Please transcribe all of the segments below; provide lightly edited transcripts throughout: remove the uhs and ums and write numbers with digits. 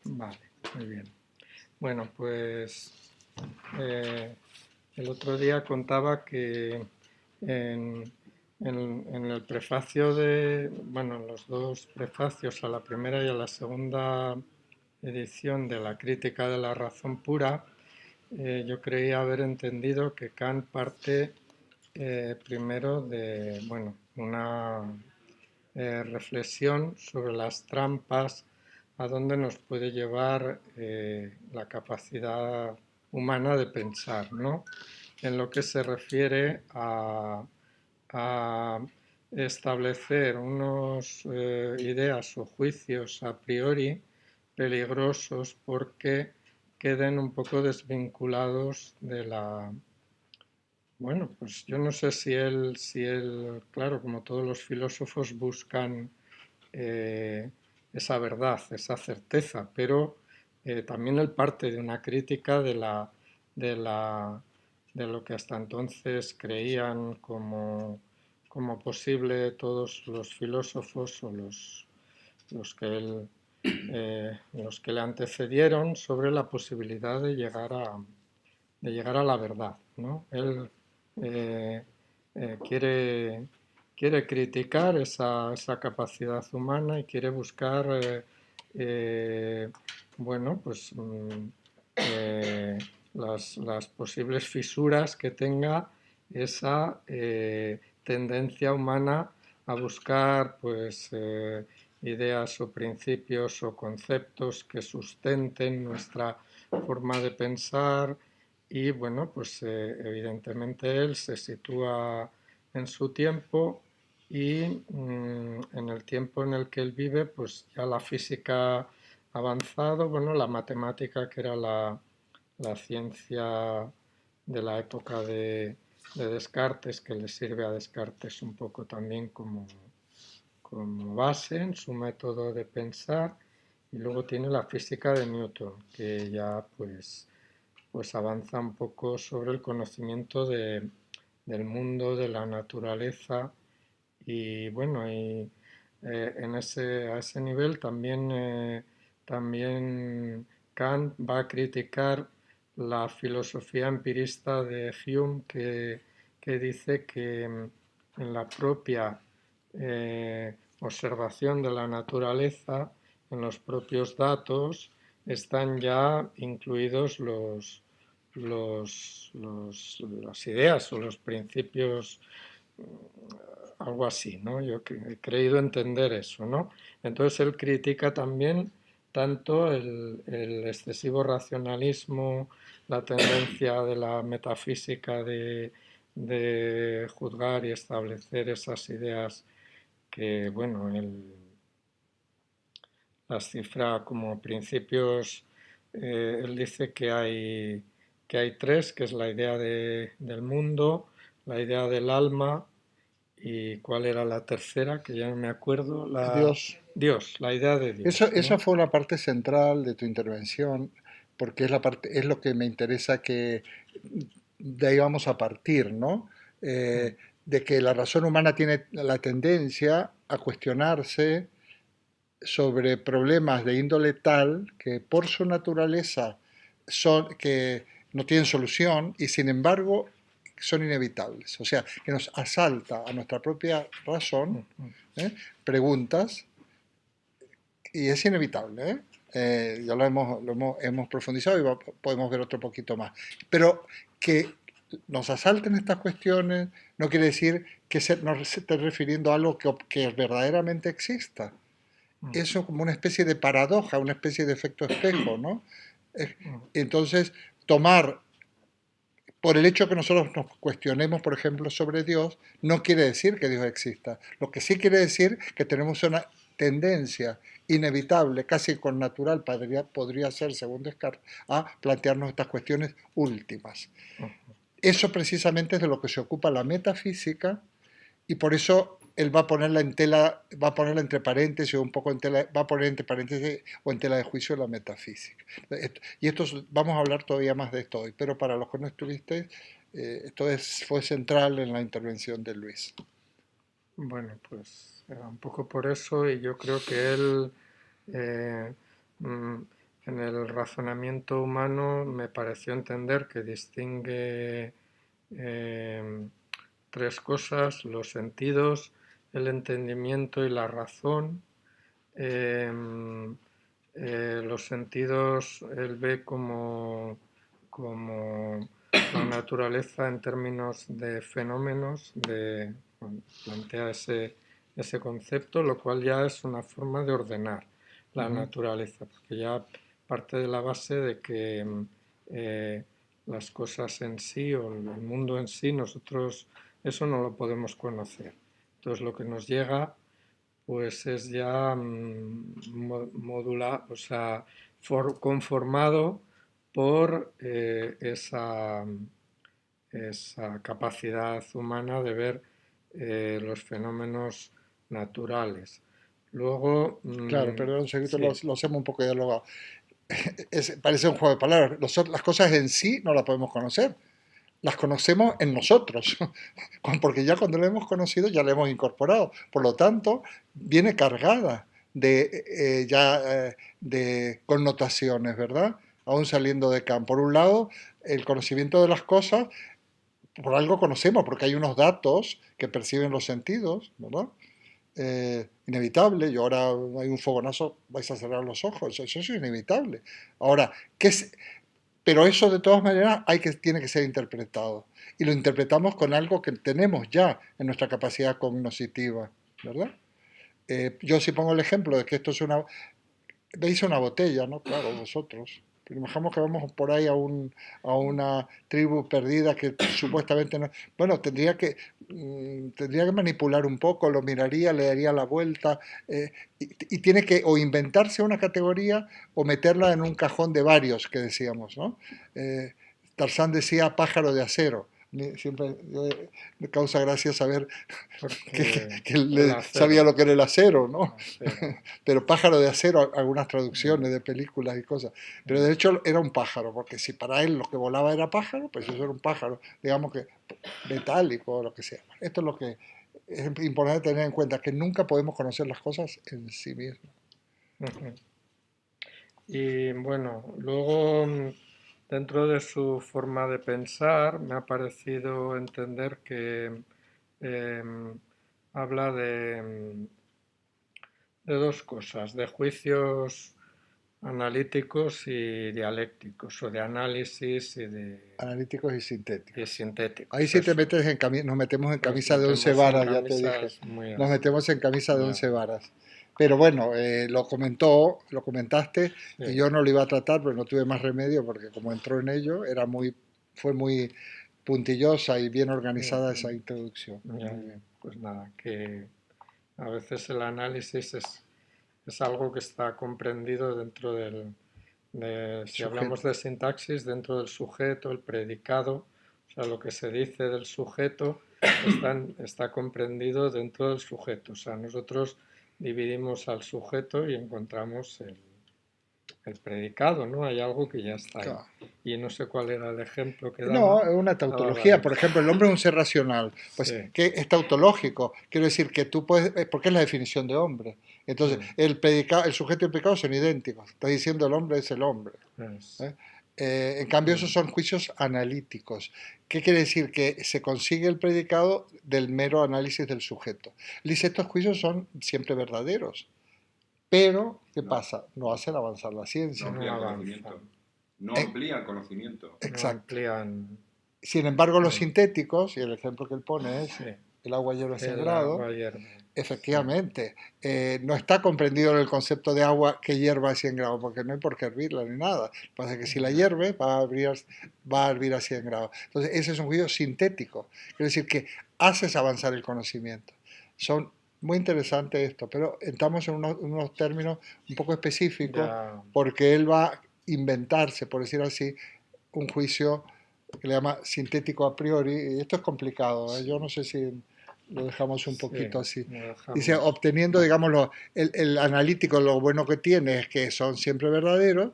Vale, muy bien. Bueno, pues eh, el otro día contaba que en, en el prefacio de, bueno, en los dos prefacios, a la primera y a la segunda edición de la Crítica de la Razón Pura, yo creía haber entendido que Kant parte primero de, bueno, una reflexión sobre las trampas a dónde nos puede llevar la capacidad humana de pensar, ¿no? En lo que se refiere a establecer unos ideas o juicios a priori peligrosos porque queden un poco desvinculados de la... Bueno, pues yo no sé si él, claro, como todos los filósofos buscan esa verdad, esa certeza, pero también él parte de una crítica de la, de lo que hasta entonces creían como posible todos los filósofos o los que le antecedieron sobre la posibilidad de llegar a la verdad, ¿no? Él eh, quiere, quiere criticar esa capacidad humana y quiere buscar, eh, bueno, pues eh, las posibles fisuras que tenga esa tendencia humana a buscar, pues, ideas o principios o conceptos que sustenten nuestra forma de pensar y bueno, pues evidentemente él se sitúa en su tiempo y en el tiempo en el que él vive, pues ya la física ha avanzado, bueno, la matemática que era la ciencia de la época de Descartes, que le sirve a Descartes un poco también como base en su método de pensar, y luego tiene la física de Newton, que ya pues avanza un poco sobre el conocimiento del mundo, de la naturaleza y bueno, a ese nivel también Kant va a criticar la filosofía empirista de Hume que dice que en la propia observación de la naturaleza, en los propios datos, están ya incluidos las ideas o los principios, algo así, ¿no? Yo he creído entender eso, ¿no? Entonces él critica también tanto el excesivo racionalismo, la tendencia de la metafísica de juzgar y establecer esas ideas que, bueno, él las cifra como principios. Él dice que hay tres, que es la idea del mundo, la idea del alma y cuál era la tercera, que ya no me acuerdo, Dios, Dios, la idea de eso, Dios, esa ¿no? fue una parte central de tu intervención, porque es la parte, es lo que me interesa que de ahí vamos a partir, ¿no? Mm, Eh, de que la razón humana tiene la tendencia a cuestionarse sobre problemas de índole tal que por su naturaleza son que no tienen solución y sin embargo son inevitables. O sea, que nos asalta a nuestra propia razón mm, mm, ¿eh? Preguntas y es inevitable. Ya hemos profundizado y podemos ver otro poquito más. Pero que nos asalten estas cuestiones no quiere decir que nos esté refiriendo a algo que verdaderamente exista. mm, Eso como una especie de paradoja, una especie de efecto espejo, ¿no? Eh, mm, Entonces, tomar por el hecho que nosotros nos cuestionemos, por ejemplo, sobre Dios, no quiere decir que Dios exista. Lo que sí quiere decir que tenemos una tendencia inevitable, casi con natural, podría ser, según Descartes, a plantearnos estas cuestiones últimas. mm. Eso precisamente es de lo que se ocupa la metafísica y por eso él va a ponerla en tela, va a ponerla entre paréntesis o un poco en tela, va a poner entre paréntesis o en tela de juicio la metafísica. Y esto vamos a hablar todavía más de esto hoy, pero para los que no estuvisteis, fue central en la intervención de Luis. Bueno, pues era un poco por eso y yo creo que él eh, en el razonamiento humano me pareció entender que distingue tres cosas: los sentidos, el entendimiento y la razón. Los sentidos él ve como la naturaleza en términos de fenómenos, bueno, plantea ese concepto, lo cual ya es una forma de ordenar la naturaleza, porque ya parte de la base de que las cosas en sí o el mundo en sí, nosotros eso no lo podemos conocer. Entonces lo que nos llega pues es ya o sea, conformado por esa capacidad humana de ver los fenómenos naturales. Luego, Claro, perdón un segundo, sí, lo hacemos un poco dialogado. Parece un juego de palabras. Las cosas en sí no las podemos conocer, las conocemos en nosotros, porque ya cuando la hemos conocido ya la hemos incorporado. Por lo tanto, viene cargada de connotaciones, ¿verdad? Aún saliendo de Kant. Por un lado, el conocimiento de las cosas, por algo conocemos, porque hay unos datos que perciben los sentidos, ¿verdad? Inevitable, y ahora hay un fogonazo, vais a cerrar los ojos, eso es inevitable. Ahora, pero eso de todas maneras tiene que ser interpretado. Y lo interpretamos con algo que tenemos ya en nuestra capacidad cognitiva, ¿verdad? Yo si pongo el ejemplo de que esto es veis una botella, ¿no? Claro, vosotros. Pero imaginamos que vamos por ahí a una tribu perdida que supuestamente no. Bueno, tendría que manipular un poco, lo miraría, le daría la vuelta, y tiene que o inventarse una categoría o meterla en un cajón de varios que decíamos, ¿no? Eh, Tarzán decía pájaro de acero. Siempre me causa gracia saber porque que el él sabía acero, lo que era el acero, ¿no? acero, Pero pájaro de acero, algunas mm, traducciones de películas y cosas. Pero mm, de hecho era un pájaro, porque si para él lo que volaba era pájaro, pues eso era un pájaro, digamos que metálico o lo que sea. Esto es lo que es importante tener en cuenta, que nunca podemos conocer las cosas en sí mismas. ujú. Y bueno, luego dentro de su forma de pensar me ha parecido entender que em, habla de dos cosas, de juicios analíticos y dialécticos, o de análisis Analíticos y y sintéticos. Ahí sintéticos, sí eso. nos metemos en Nos camisa de 11 metemos en varas, ya te dije. camisas muy Nos así. metemos en camisa de 11 Ya, varas. Pero bueno, lo comentaste y sí, yo no lo iba a tratar, pero no tuve más remedio porque como entró en ello, fue muy puntillosa y bien organizada esa ujú, introducción. ya, Muy ya. bien. Pues nada, que a veces el análisis es algo que está comprendido dentro si hablamos Sujeto. de sintaxis, dentro del sujeto, el predicado, o sea, lo que se dice del sujeto está comprendido dentro del sujeto. O sea, nosotros dividimos al sujeto y encontramos el predicado, ¿no? Hay algo que ya está ahí. Claro. Y no sé cuál era el ejemplo que No, daba. es una Daba tautología. Por varios. ejemplo, el hombre es un ser racional. Pues, Sí. ¿qué es tautológico? Quiero decir que tú puedes, porque es la definición de hombre. Entonces, Mm, el sujeto y el predicado son idénticos. Está diciendo el hombre es el hombre. es, ¿Eh? En cambio, esos mm, son juicios analíticos. ¿Qué quiere decir? Que se consigue el predicado del mero análisis del sujeto. Dice, estos juicios son siempre verdaderos. Pero, ¿qué No, pasa? No hacen avanzar la no ciencia. no amplían avanzan, conocimiento. No Eh, amplían conocimiento. no exacto. amplían. Sin embargo, los mm, sintéticos, y el ejemplo que él pone es sí, el agua hierve a 100 el grados, agua hierve. Sí, efectivamente, no está comprendido en el concepto de agua que hierva a 100 grados, porque no hay por qué hervirla ni nada. Lo que pasa es que si la ya, hierve, va a hervir a 100 grados. Entonces, ese es un juicio sintético. Quiere decir que haces avanzar el conocimiento. Son muy interesante esto, pero entramos en unos términos un poco específicos, ya, porque él va a inventarse, por decir así, un juicio que le llama sintético a priori, y esto es complicado, ¿eh? Yo no sé si lo dejamos un sí, poquito así. lo Dice, dejamos. obteniendo, digámoslo, el analítico lo bueno que tiene es que son siempre verdaderos,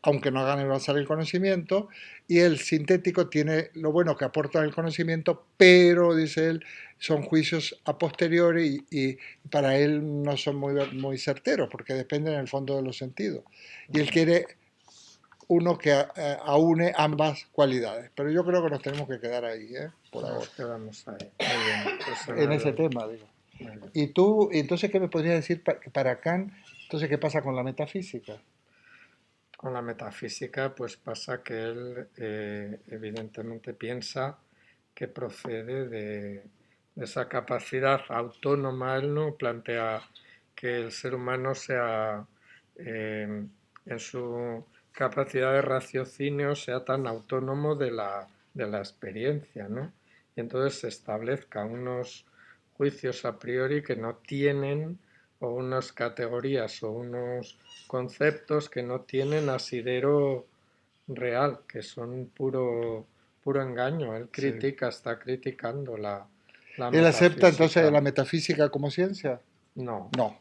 aunque no hagan avanzar el conocimiento, y el sintético tiene lo bueno que aporta el conocimiento, pero, dice él, son juicios a posteriori y para él no son muy certeros, porque dependen en el fondo de los sentidos. Y él Ya, quiere uno que aúne ambas cualidades. Pero yo creo que nos tenemos que quedar ahí, por ahora. Nos quedamos ahí. Muy bien. Pues En ese tema, digo. muy bien. Y tú, entonces, ¿qué me podrías decir para Kant? Entonces, ¿qué pasa con la metafísica? Con la metafísica, pues pasa que él evidentemente piensa que procede de esa capacidad autónoma. Él no plantea que el ser humano sea, en su capacidad de raciocinio, sea tan autónomo de la experiencia, ¿no? Y entonces se establezca unos juicios a priori que no tienen, o unas categorías o unos conceptos que no tienen asidero real, que son puro engaño. Él Sí. está criticando la ¿Él acepta entonces la metafísica. metafísica como ciencia? No, No.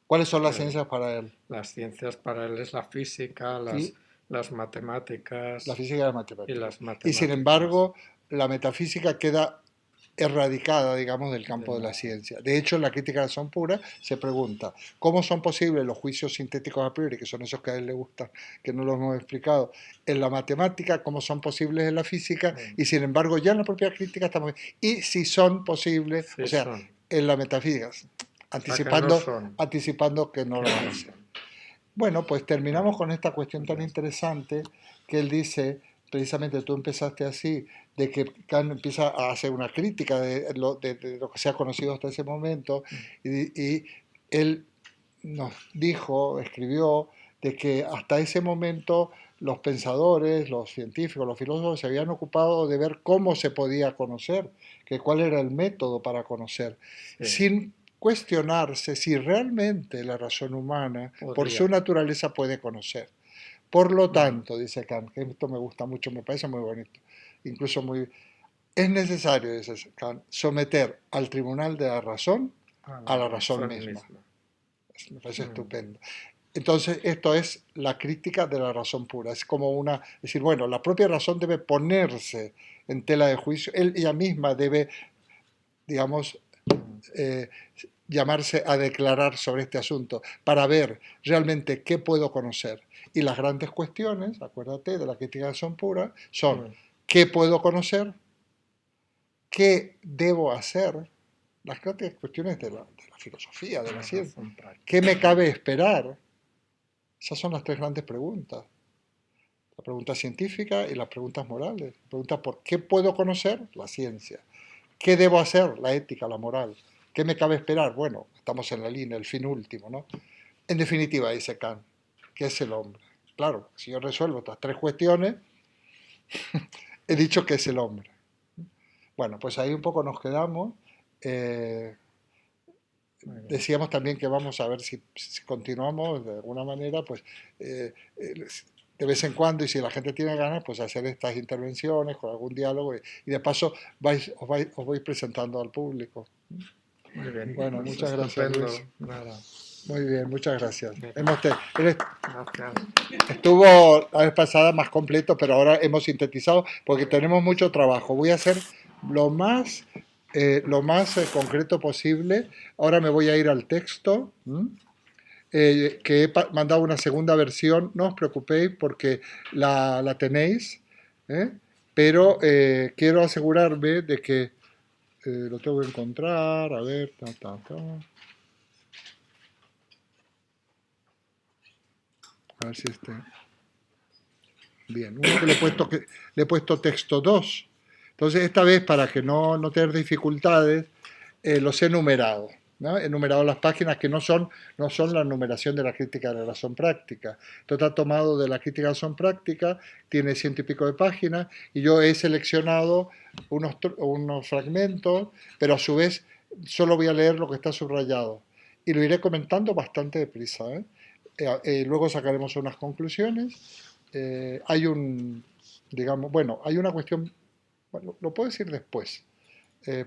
¿Cuáles son las él- ciencias para él? las ciencias para él es la física, Y las la matemáticas física y las y matemáticas. las Y sin matemáticas. embargo, la metafísica queda erradicada, digamos, del campo de la De- ciencia. De hecho, en la crítica de la razón pura se pregunta, ¿cómo son posibles los juicios sintéticos a priori, que son esos que a él le gustan, que no los hemos explicado, en la matemática, cómo son posibles en la física, y sin embargo ya en la propia crítica estamos... Y si son posibles, o Sí sea, son, en la metafísica, o sea que no anticipando, son, anticipando que no que lo van a no hacer. son. Bueno, pues terminamos Vale, con esta cuestión tan interesante que él dice, precisamente tú empezaste así, de que Kant empieza a hacer una crítica de lo que se ha conocido hasta ese momento, y él nos dijo, escribió, de que hasta ese momento los pensadores, los científicos, los filósofos se habían ocupado de ver cómo se podía conocer, que cuál era el método para conocer, sí, sin cuestionarse si realmente la razón humana, por su podría. naturaleza, puede conocer. Por lo Mm, tanto, dice Kant, que esto me gusta mucho, me parece muy bonito, incluso muy... Es necesario, dice Kant, someter al tribunal de la razón a a la la razón razón misma. misma. Me parece Mm, estupendo. Entonces, esto es la crítica de la razón pura. Es como una, es decir, bueno, la propia razón debe ponerse en tela de juicio. Ella misma debe, digamos, mm, eh, llamarse a declarar sobre este asunto para ver realmente qué puedo conocer. Y las grandes cuestiones, acuérdate, de la crítica de la razón pura, son mm, qué puedo conocer, qué debo hacer, las grandes cuestiones de la filosofía, de la la ciencia, razón qué me práctica. cabe esperar. Esas son las tres grandes preguntas. La pregunta científica y las preguntas morales. La pregunta por qué puedo conocer, la ciencia. ¿Qué debo hacer? La ética, la moral. ¿Qué me cabe esperar? Bueno, estamos en la línea, el fin último, ¿no? En definitiva, dice Kant, ¿qué es el hombre? Claro, si yo resuelvo estas tres cuestiones, he dicho que es el hombre. Bueno, pues ahí un poco nos quedamos. Eh, Muy bien. Decíamos también que vamos a ver si continuamos de alguna manera, pues de vez en cuando, y si la gente tiene ganas, pues hacer estas intervenciones con algún diálogo, y de paso os voy presentando al público. Muy bien, Bueno, pues muchas gracias, Luis. estupendo. Nada, Muy bien, muchas gracias. venga, Él gracias. estuvo la vez pasada más completo, pero ahora hemos sintetizado porque tenemos mucho trabajo. Voy a hacer lo más concreto posible. Ahora me voy a ir al texto. Que he mandado una segunda versión, no os preocupéis porque la tenéis, ¿eh? Pero quiero asegurarme de que lo tengo que encontrar, a ver, a ver si este, bien, uno que le he puesto texto 2, entonces esta vez para que no tener dificultades, los he numerado, ¿no? He numerado las páginas que no son la numeración de la crítica de la razón práctica. Esto está tomado de la crítica de la razón práctica, tiene ciento y pico de páginas, y yo he seleccionado unos fragmentos, pero a su vez solo voy a leer lo que está subrayado. Y lo iré comentando bastante deprisa, ¿eh? Luego sacaremos unas conclusiones. Hay un, digamos, bueno, hay una cuestión, bueno, lo puedo decir después,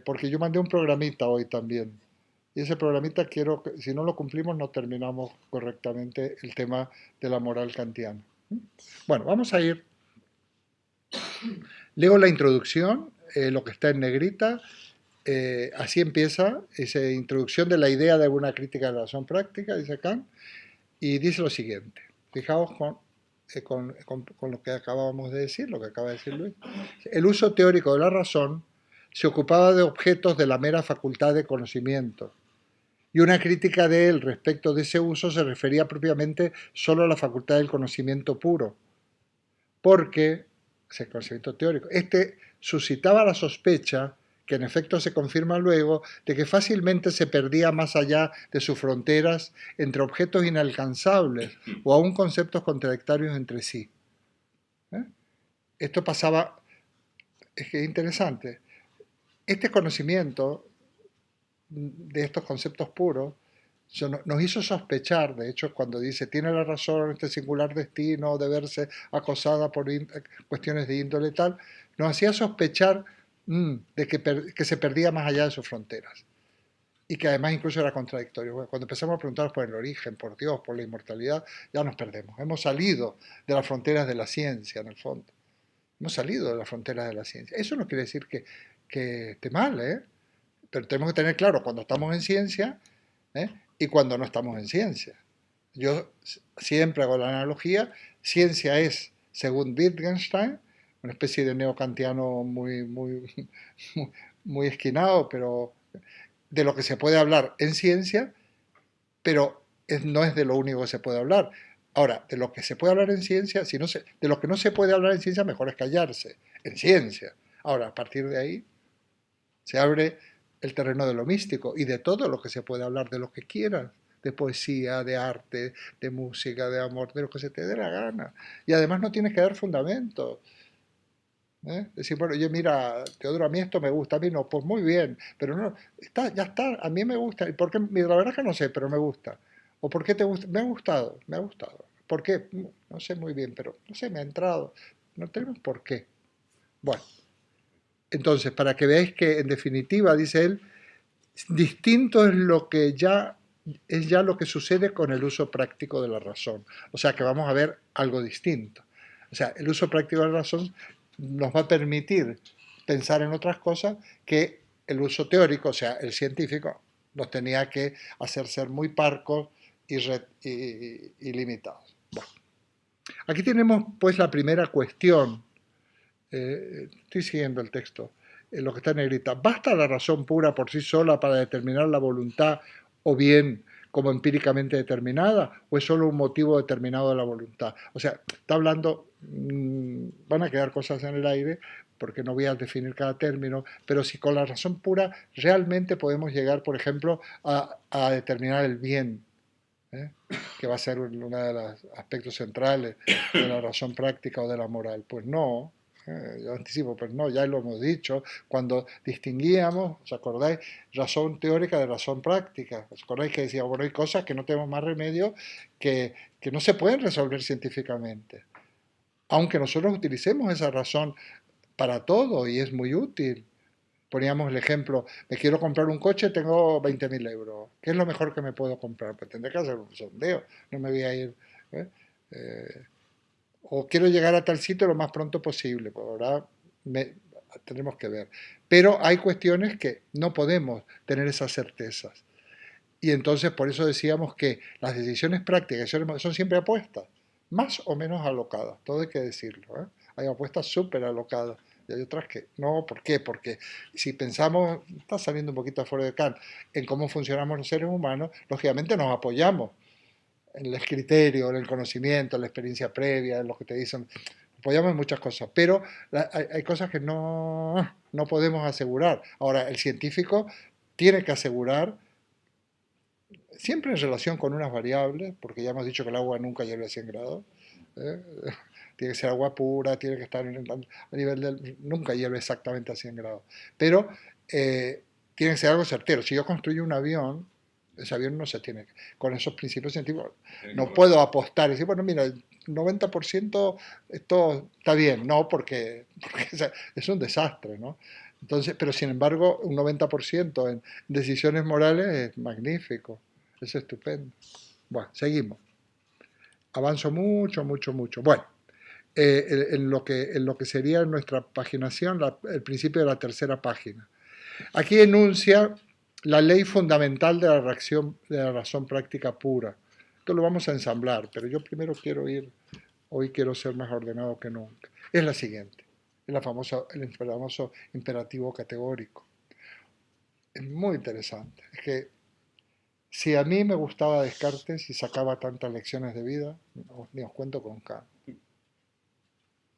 porque yo mandé un programita hoy también. Y ese programita quiero, si no lo cumplimos, no terminamos correctamente el tema de la moral kantiana. Bueno, vamos a ir. Leo la introducción, lo que está en negrita. Así empieza esa introducción de la idea de una crítica de la razón práctica, dice Kant, y dice lo siguiente. Fijaos con lo que acabábamos de decir, lo que acaba de decir Luis. El uso teórico de la razón se ocupaba de objetos de la mera facultad de conocimiento, y una crítica de él respecto de ese uso se refería propiamente solo a la facultad del conocimiento puro, porque, ese conocimiento teórico, este suscitaba la sospecha, que en efecto se confirma luego, de que fácilmente se perdía más allá de sus fronteras entre objetos inalcanzables o aún conceptos contradictorios entre sí. ¿Eh? Esto pasaba, es que es interesante, este conocimiento de estos conceptos puros nos hizo sospechar, de hecho, cuando dice tiene la razón este singular destino de verse acosada por cuestiones de índole tal, nos hacía sospechar de que se perdía más allá de sus fronteras y que además incluso era contradictorio. Bueno, cuando empezamos a preguntar por el origen, por Dios, por la inmortalidad, ya nos perdemos. Hemos salido de las fronteras de la ciencia, en el fondo. Hemos salido de las fronteras de la ciencia. Eso no quiere decir que esté mal, ¿eh? Pero tenemos que tener claro cuando estamos en ciencia, ¿eh? Y cuando no estamos en ciencia. Yo siempre hago la analogía, ciencia es, según Wittgenstein, una especie de neocantiano muy esquinado, pero de lo que se puede hablar en ciencia, pero no es de lo único que se puede hablar. Ahora, de lo que se puede hablar en ciencia, si no de lo que no se puede hablar en ciencia, mejor es callarse, en ciencia. Ahora, a partir de ahí, se abre el terreno de lo místico y de todo lo que se puede hablar, de lo que quieras, de poesía, de arte, de música, de amor, de lo que se te dé la gana. Y además no tienes que dar fundamentos. Decir, bueno, oye, mira, Teodoro, a mí esto me gusta, a mí no, pues muy bien, pero no, ya está, a mí me gusta. ¿Y por qué? Mira, la verdad es que no sé, pero me gusta. ¿O por qué te gusta? Me ha gustado, me ha gustado. ¿Por qué? No sé muy bien, pero no sé, me ha entrado. No tenemos por qué. Bueno, entonces, para que veáis que, en definitiva, dice él, distinto es ya lo que sucede con el uso práctico de la razón. O sea que vamos a ver algo distinto. O sea, el uso práctico de la razón nos va a permitir pensar en otras cosas que el uso teórico, o sea, el científico, nos tenía que hacer ser muy parcos y limitados. Bueno, aquí tenemos pues la primera cuestión. Estoy siguiendo el texto, lo que está en negrita. ¿Basta la razón pura por sí sola para determinar la voluntad o bien como empíricamente determinada o es solo un motivo determinado de la voluntad? O sea, está hablando, van a quedar cosas en el aire porque no voy a definir cada término, pero si con la razón pura realmente podemos llegar, por ejemplo, a determinar el bien, ¿eh? Que va a ser uno de los aspectos centrales de la razón práctica o de la moral. Pues no, yo anticipo, pero no, ya lo hemos dicho, cuando distinguíamos, ¿os acordáis? Razón teórica de razón práctica. ¿Os acordáis que decía, bueno, hay cosas que no tenemos más remedio que no se pueden resolver científicamente? Aunque nosotros utilicemos esa razón para todo y es muy útil. Poníamos el ejemplo, me quiero comprar un coche, tengo 20.000 euros. ¿Qué es lo mejor que me puedo comprar? Pues tendré que hacer un sondeo, no me voy a ir. ¿eh? Eh, o quiero llegar a tal sitio lo más pronto posible, pues ahora tendremos que ver. Pero hay cuestiones que no podemos tener esas certezas. Y entonces por eso decíamos que las decisiones prácticas son siempre apuestas, más o menos alocadas, todo hay que decirlo. ¿eh? Hay apuestas súper alocadas y hay otras que no. ¿Por qué? Porque si pensamos, está saliendo un poquito afuera de Kant, en cómo funcionamos los seres humanos, lógicamente nos apoyamos en el criterio, en el conocimiento, en la experiencia previa, en lo que te dicen. Apoyamos en muchas cosas, pero hay cosas que no podemos asegurar. Ahora, el científico tiene que asegurar, siempre en relación con unas variables, porque ya hemos dicho que el agua nunca hierve a 100 grados, ¿eh? Tiene que ser agua pura, tiene que estar a nivel del... Nunca hierve exactamente a 100 grados, pero tiene que ser algo certero. Si yo construyo un avión, ese avión no se tiene... Con esos principios científicos no puedo apostar y decir, bueno, mira, el 90% esto está bien, no, porque es un desastre, ¿no? Entonces, pero sin embargo, un 90% en decisiones morales es magnífico. Es estupendo. Bueno, seguimos. Avanzo mucho, mucho, mucho. Bueno, en lo que sería nuestra paginación, el principio de la tercera página. Aquí enuncia la ley fundamental de la reacción, de la razón práctica pura. Esto lo vamos a ensamblar, pero yo primero quiero ir Hoy quiero ser más ordenado que nunca. Es la siguiente, es el famoso imperativo categórico. Es muy interesante. Es que si a mí me gustaba Descartes y sacaba tantas lecciones de vida, ni os cuento con Kant.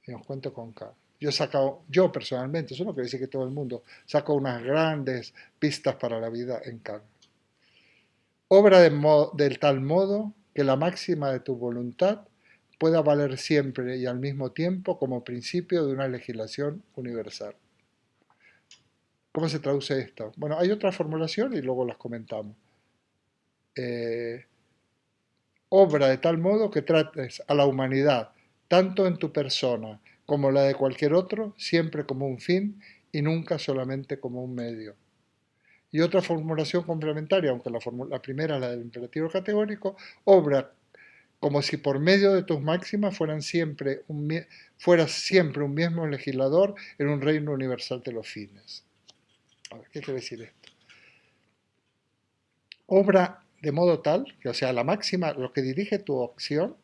Ni os cuento con Kant. Yo he sacado, yo personalmente, eso no quiere decir que todo el mundo, saco unas grandes pistas para la vida en Kant. Obra del tal modo que la máxima de tu voluntad pueda valer siempre y al mismo tiempo como principio de una legislación universal. ¿Cómo se traduce esto? Bueno, hay otra formulación y luego las comentamos. Obra de tal modo que trates a la humanidad, tanto en tu persona como la de cualquier otro, siempre como un fin y nunca solamente como un medio. Y otra formulación complementaria, aunque la primera, la del imperativo categórico, obra como si por medio de tus máximas fueras siempre un mismo legislador en un reino universal de los fines. A ver, ¿qué quiere decir esto? Obra de modo tal que, o sea, la máxima, lo que dirige tu acción,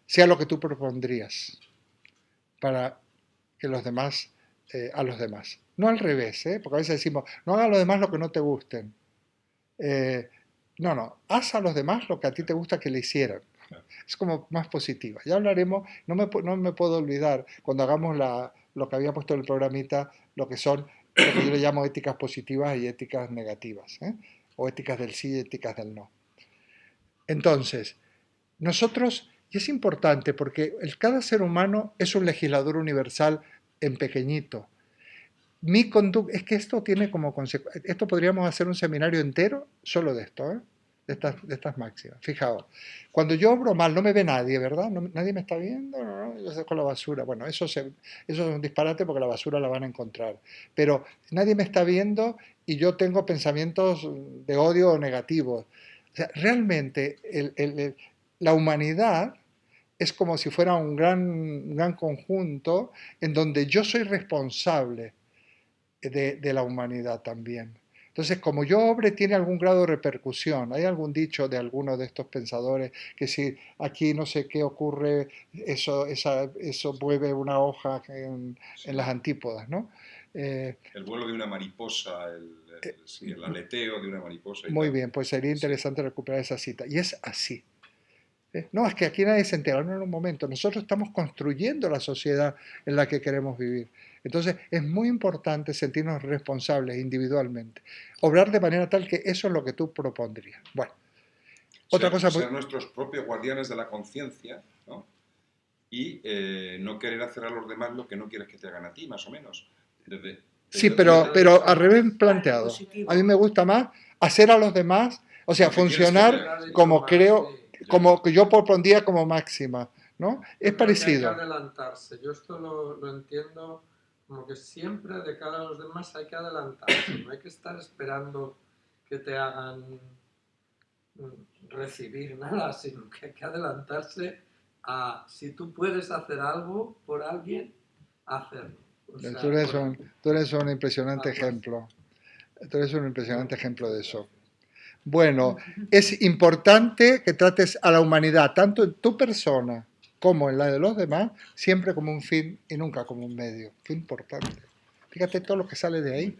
sea lo que tú propondrías para que los demás, a los demás. No al revés, porque a veces decimos, no haga a los demás lo que no te gusten. No, haz a los demás lo que a ti te gusta que le hicieran. Es como más positiva. Ya hablaremos, no me puedo olvidar, cuando hagamos lo que había puesto en el programita, lo que son, lo que yo le llamo éticas positivas y éticas negativas, o éticas del sí y éticas del no. Entonces, nosotros, y es importante porque cada ser humano es un legislador universal en pequeñito. Mi conducta, es que esto tiene como consecuencia, esto podríamos hacer un seminario entero solo de esto, de estas máximas. Fijaos, cuando yo obro mal no me ve nadie, ¿verdad? Nadie me está viendo, no, yo saco la basura. Bueno, eso es un disparate porque la basura la van a encontrar. Pero nadie me está viendo y yo tengo pensamientos de odio o negativos. O sea, realmente la humanidad es como si fuera un gran conjunto en donde yo soy responsable de la humanidad también. Entonces, como yo obre, tiene algún grado de repercusión. Hay algún dicho de alguno de estos pensadores que si aquí no sé qué ocurre, eso mueve una hoja en las antípodas, ¿no? El vuelo de una mariposa, el aleteo de una mariposa. Y muy tal. bien, pues sería interesante recuperar esa cita. Y es así. No, es que aquí nadie se entera, no en un momento. Nosotros estamos construyendo la sociedad en la que queremos vivir. Entonces, es muy importante sentirnos responsables individualmente. Obrar de manera tal que eso es lo que tú propondrías. Bueno, otra cosa... Ser nuestros propios guardianes de la conciencia, ¿no? Y no querer hacer a los demás lo que no quieres que te hagan a ti, más o menos. Sí, pero al revés planteado. A mí me gusta más hacer a los demás, o sea, funcionar como creo, como que yo propondría como máxima, ¿no? Es parecido. Hay que adelantarse. Yo esto lo entiendo como que siempre de cara a los demás hay que adelantarse. No hay que estar esperando que te hagan recibir nada, sino que hay que adelantarse a si tú puedes hacer algo por alguien, hacerlo. O sea, tú eres un impresionante ejemplo. Tú eres un impresionante ejemplo de eso. Bueno, es importante que trates a la humanidad, tanto en tu persona como en la de los demás, siempre como un fin y nunca como un medio. Qué importante. Fíjate todo lo que sale de ahí.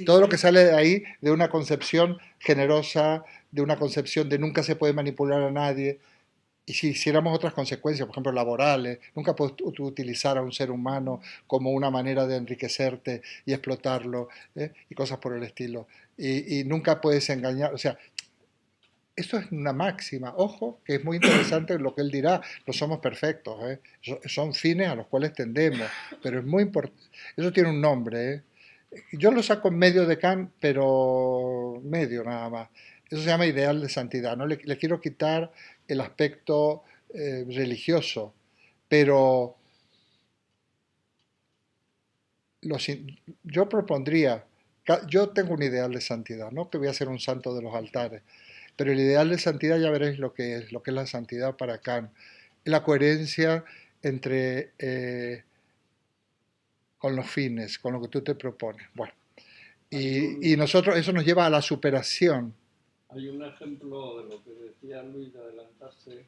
Todo lo que sale de ahí, de una concepción generosa, de una concepción de nunca se puede manipular a nadie. Y si hiciéramos otras consecuencias, por ejemplo, laborales, nunca puedes utilizar a un ser humano como una manera de enriquecerte y explotarlo, y cosas por el estilo. Y nunca puedes engañar, o sea, esto es una máxima. Ojo, que es muy interesante lo que él dirá, no somos perfectos, son fines a los cuales tendemos, pero es muy importante, eso tiene un nombre. Yo lo saco en medio de Kant, pero medio nada más. Eso se llama ideal de santidad. No le quiero quitar el aspecto religioso, pero yo propondría, yo tengo un ideal de santidad, no que voy a ser un santo de los altares, pero el ideal de santidad ya veréis lo que es la santidad para Kant. La coherencia entre con los fines, con lo que tú te propones. Bueno, y nosotros, eso nos lleva a la superación. Hay un ejemplo de lo que decía Luis de adelantarse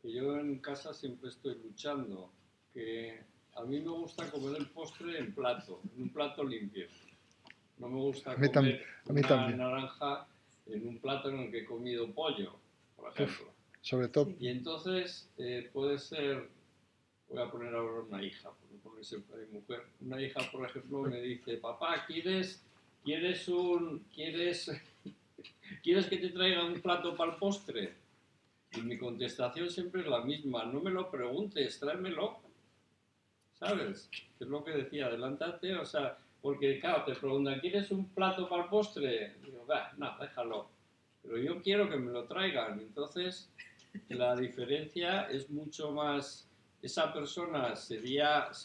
que yo en casa siempre estoy luchando, que a mí me gusta comer el postre en un plato limpio. No me gusta A mí, comer a mí una también. naranja en un plato en el que he comido pollo, por ejemplo. Sobre todo. Y entonces puede ser, voy a poner ahora una hija, porque siempre hay mujer. Una hija, por ejemplo, me dice, papá, ¿quieres que te traiga un plato para el postre? Y mi contestación siempre es la misma, no me lo preguntes, tráemelo, ¿sabes? Es lo que decía, adelántate, o sea, porque claro, te preguntan, ¿quieres un plato para el postre? Y digo, no, déjalo, pero yo quiero que me lo traigan, entonces la diferencia es mucho más, esa persona se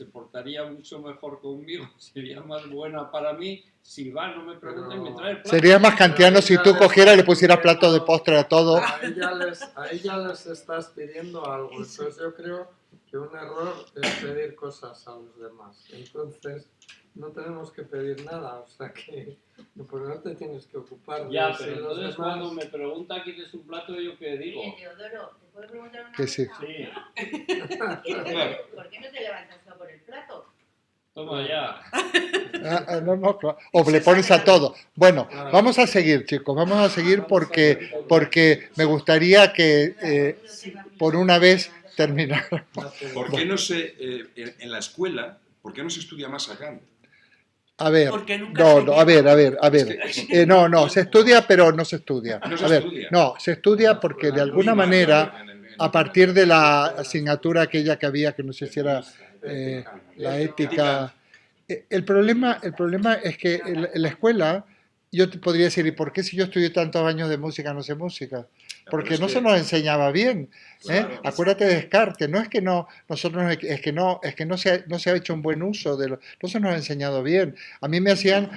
portaría mucho mejor conmigo, sería más buena para mí, si va, no me pregunta y me trae el plato. Sería más kantiano si tú cogieras y le pusieras plato de postre a todo. A ella les estás pidiendo algo, entonces yo creo que un error es pedir cosas a los demás. Entonces no tenemos que pedir nada, o sea que por no te tienes que ocupar. Ya, de pero si entonces los demás... cuando me pregunta ¿quieres un plato? ¿Yo qué digo? Oye, Teodoro, ¿te puedo preguntar una Que cosa? sí. Sí, ¿Por qué no te levantas tú por el plato? toma ya. No, claro. O le pones a todo. Bueno, vamos a seguir, chicos, vamos a seguir porque me gustaría que por una vez termináramos. ¿Por qué no se, en la escuela, por qué no se estudia más a Kant? A ver, Porque nunca no, se no, a lleva. ver. No, se estudia, pero no se estudia. No se A ver, estudia. no, se estudia porque de alguna manera, a partir de la asignatura aquella que había, que no sé si era la ética. El problema es que en la escuela yo te podría decir, ¿y por qué si yo estudié tantos años de música no sé música? Porque no se nos enseñaba bien. Claro. Acuérdate de Descartes, no es que no, nosotros es que no se ha hecho un buen uso de no se nos ha enseñado bien. A mí me hacían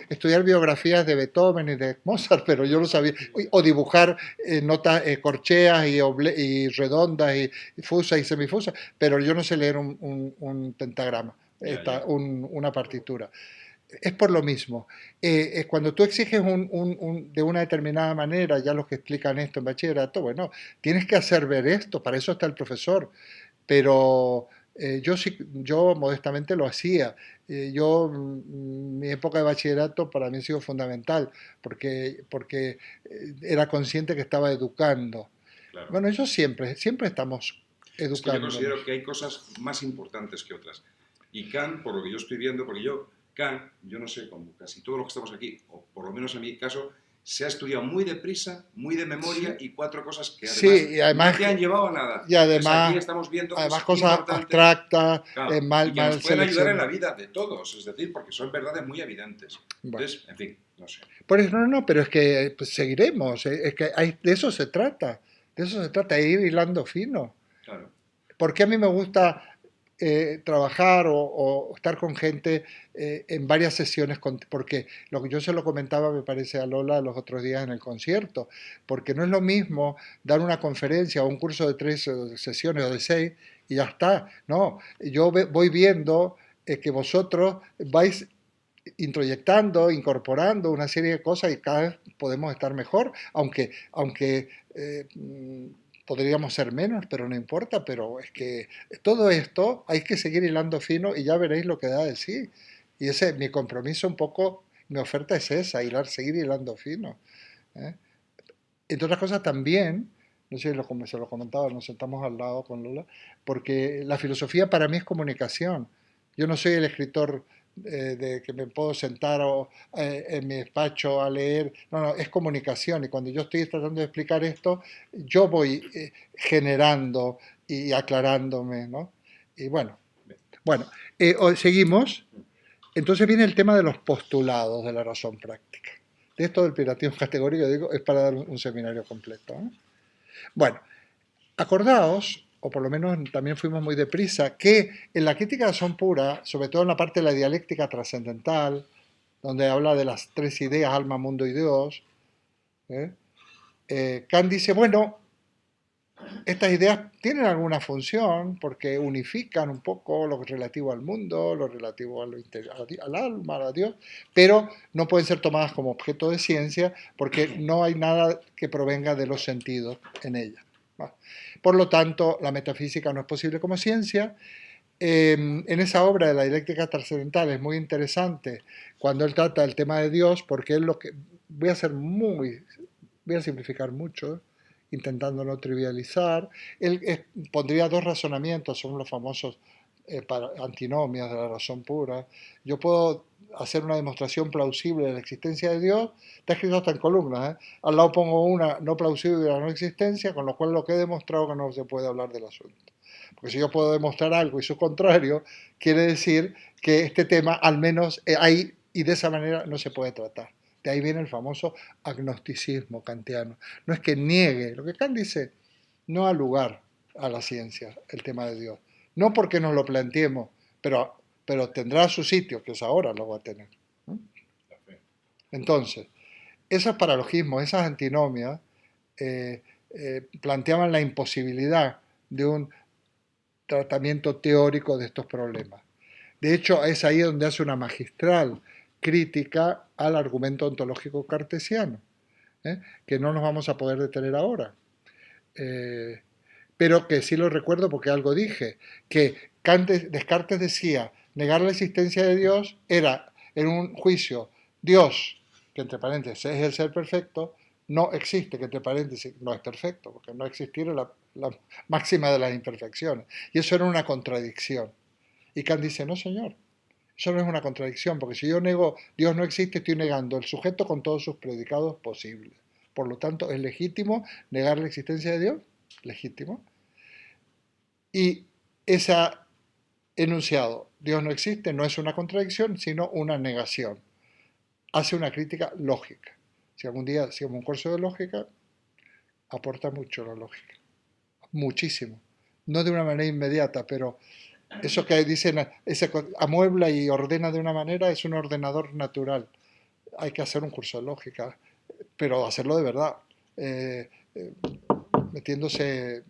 estudiar biografías de Beethoven y de Mozart, pero yo lo sabía, o dibujar notas corcheas y redondas y fusas y semifusas, pero yo no sé leer un pentagrama, una partitura. Es por lo mismo. Cuando tú exiges de una determinada manera, ya los que explican esto en bachillerato, bueno, tienes que hacer ver esto, para eso está el profesor. Pero yo modestamente lo hacía. Mi época de bachillerato para mí ha sido fundamental, porque era consciente que estaba educando. Claro. Bueno, ellos siempre estamos educando. Es que yo considero que hay cosas más importantes que otras. Y Kant, por lo que yo estoy viendo, porque Kant, yo no sé, como casi todos los que estamos aquí, o por lo menos en mi caso, se ha estudiado muy deprisa, muy de memoria, y 4 cosas que además, no te han llevado a nada. Y además, entonces aquí estamos viendo cosas abstractas, claro, y que nos pueden ayudar en la vida de todos, es decir, porque son verdades muy evidentes. Bueno. Entonces, en fin, no sé. Por eso pero es que pues, seguiremos, es que de eso se trata, de ir hilando fino. Claro. Porque a mí me gusta trabajar o estar con gente en varias sesiones, porque lo que yo se lo comentaba, me parece, a Lola los otros días en el concierto, porque no es lo mismo dar una conferencia o un curso de 3 sesiones o de 6 y ya está. No, yo voy viendo que vosotros vais introyectando, incorporando una serie de cosas y cada vez podemos estar mejor, aunque podríamos ser menos, pero no importa, pero es que todo esto hay que seguir hilando fino y ya veréis lo que da de sí. Y ese mi compromiso un poco, mi oferta es esa, seguir hilando fino. Entre otras cosas también, no sé si se lo comentaba, nos sentamos al lado con Lola, porque la filosofía para mí es comunicación. Yo no soy el escritor de que me puedo sentar en mi despacho a leer. No, es comunicación. Y cuando yo estoy tratando de explicar esto, yo voy generando y aclarándome, ¿no? Y bueno, seguimos. Entonces viene el tema de los postulados de la razón práctica. De esto del pirativo categórico, digo, es para dar un seminario completo, ¿eh? Bueno, acordaos, o por lo menos también fuimos muy deprisa, que en la crítica de razón pura, sobre todo en la parte de la dialéctica trascendental, donde habla de las 3 ideas, alma, mundo y Dios, Kant dice, bueno, estas ideas tienen alguna función porque unifican un poco lo relativo al mundo, lo relativo al alma, a Dios, pero no pueden ser tomadas como objeto de ciencia porque no hay nada que provenga de los sentidos en ellas. Bueno, por lo tanto, la metafísica no es posible como ciencia. En esa obra de la dialéctica trascendental es muy interesante cuando él trata el tema de Dios, porque él voy a simplificar mucho, intentando no trivializar. Él pondría dos razonamientos, son los famosos antinomias de la razón pura. Yo puedo hacer una demostración plausible de la existencia de Dios, está escrito hasta en columnas, ¿eh? Al lado pongo una no plausible de la no existencia, con lo cual lo que he demostrado que no se puede hablar del asunto. Porque si yo puedo demostrar algo y su contrario, quiere decir que este tema al menos hay y de esa manera no se puede tratar. De ahí viene el famoso agnosticismo kantiano. No es que niegue, lo que Kant dice, no da lugar a la ciencia el tema de Dios. No porque nos lo planteemos, pero tendrá su sitio, que es ahora lo va a tener. Entonces, esos paralogismos, esas antinomias, planteaban la imposibilidad de un tratamiento teórico de estos problemas. De hecho, es ahí donde hace una magistral crítica al argumento ontológico cartesiano, que no nos vamos a poder detener ahora. Pero que sí lo recuerdo porque algo dije, que Descartes decía, negar la existencia de Dios era, en un juicio, Dios, que entre paréntesis es el ser perfecto, no existe, que entre paréntesis no es perfecto, porque no existir es la máxima de las imperfecciones. Y eso era una contradicción. Y Kant dice, no señor, eso no es una contradicción, porque si yo nego Dios no existe, estoy negando el sujeto con todos sus predicados posibles. Por lo tanto, es legítimo negar la existencia de Dios, legítimo. Y ese enunciado, Dios no existe, no es una contradicción, sino una negación. Hace una crítica lógica. Si algún día hacemos un curso de lógica, aporta mucho la lógica. Muchísimo. No de una manera inmediata, pero eso que dicen, ese amuebla y ordena de una manera, es un ordenador natural. Hay que hacer un curso de lógica, pero hacerlo de verdad, metiéndose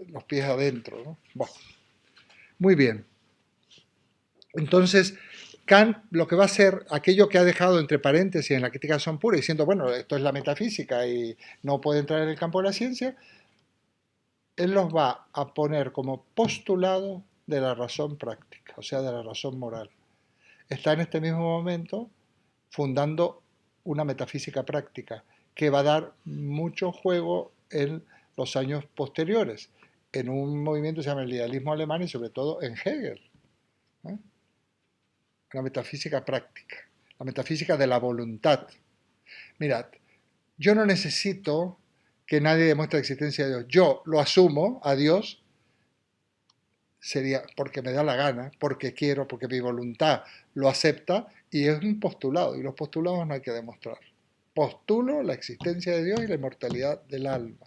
los pies adentro, ¿no? Bueno, muy bien. Entonces, Kant lo que va a hacer, aquello que ha dejado entre paréntesis en la crítica son pura, diciendo, bueno, esto es la metafísica y no puede entrar en el campo de la ciencia, él los va a poner como postulado de la razón práctica, o sea, de la razón moral. Está en este mismo momento fundando una metafísica práctica que va a dar mucho juego en los años posteriores, en un movimiento que se llama el idealismo alemán y sobre todo en Hegel. Una metafísica práctica, la metafísica de la voluntad. Mirad, yo no necesito que nadie demuestre la existencia de Dios. Yo lo asumo a Dios, sería porque me da la gana, porque quiero, porque mi voluntad lo acepta, y es un postulado, y los postulados no hay que demostrar. Postulo la existencia de Dios y la inmortalidad del alma.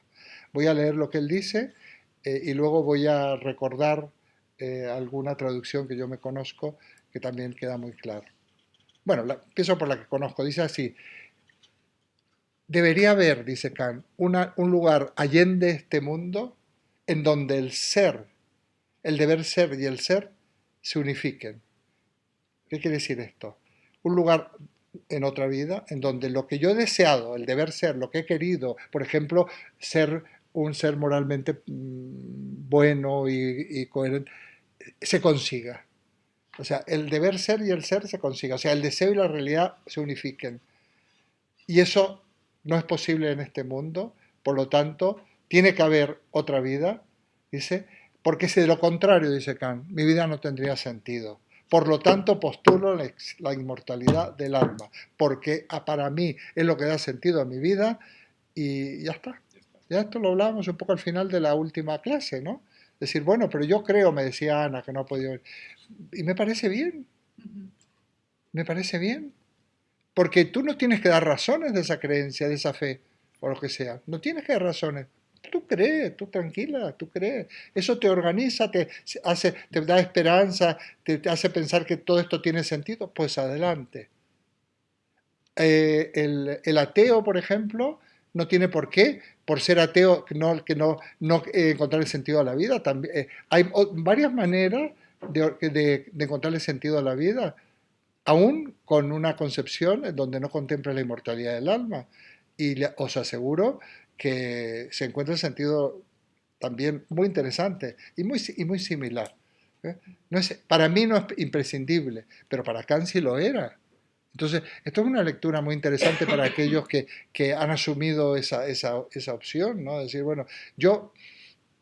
Voy a leer lo que él dice y luego voy a recordar alguna traducción que yo me conozco que también queda muy claro. Bueno, empiezo por la que conozco. Dice así, debería haber, dice Kant, un lugar allende este mundo en donde el ser, el deber ser y el ser se unifiquen. ¿Qué quiere decir esto? Un lugar en otra vida en donde lo que yo he deseado, el deber ser, lo que he querido, por ejemplo, ser un ser moralmente bueno y coherente, se consiga. O sea, el deber ser y el ser se consiga. O sea, el deseo y la realidad se unifiquen. Y eso no es posible en este mundo. Por lo tanto, tiene que haber otra vida, dice, porque si de lo contrario, dice Kant, mi vida no tendría sentido. Por lo tanto, postulo la inmortalidad del alma, porque para mí es lo que da sentido a mi vida y ya está. Ya esto lo hablábamos un poco al final de la última clase, ¿no? Decir, bueno, pero yo creo, me decía Ana, que no ha podido... Y me parece bien. Me parece bien. Porque tú no tienes que dar razones de esa creencia, de esa fe, o lo que sea. No tienes que dar razones. Tú crees, tú tranquila, tú crees. Eso te organiza, te da esperanza, te hace pensar que todo esto tiene sentido. Pues adelante. El ateo, por ejemplo, no tiene por qué, por ser ateo, no encontrar el sentido a la vida. También, hay varias maneras de encontrarle sentido a la vida, aún con una concepción en donde no contempla la inmortalidad del alma. Y os aseguro que se encuentra el sentido también muy interesante y muy similar. No es, para mí no es imprescindible, pero para Kant sí lo era. Entonces, esto es una lectura muy interesante para aquellos que han asumido esa opción, ¿no? Decir, bueno, yo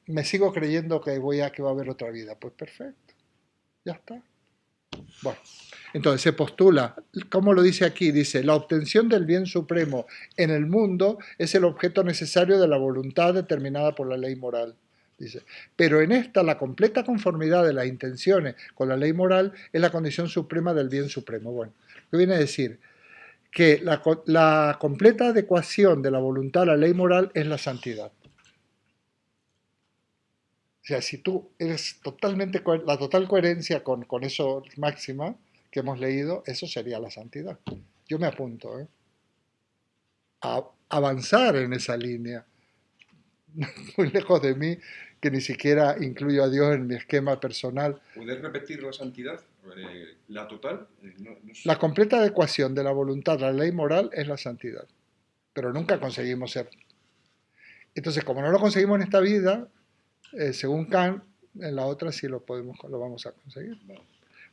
me sigo creyendo que va a haber otra vida. Pues perfecto, ya está. Bueno, entonces se postula, como lo dice aquí, dice, la obtención del bien supremo en el mundo es el objeto necesario de la voluntad determinada por la ley moral. Dice, pero en esta la completa conformidad de las intenciones con la ley moral es la condición suprema del bien supremo. Bueno, ¿qué viene a decir? Que la completa adecuación de la voluntad a la ley moral es la santidad. O sea, si tú eres totalmente, la total coherencia con eso máxima que hemos leído, eso sería la santidad. Yo me apunto, ¿eh? A avanzar en esa línea. Muy lejos de mí, que ni siquiera incluyo a Dios en mi esquema personal. ¿Puedes repetir la santidad? ¿La total? No sé. La completa adecuación de la voluntad a la ley moral es la santidad. Pero nunca conseguimos ser. Entonces, como no lo conseguimos en esta vida, según Kant, en la otra sí lo vamos a conseguir.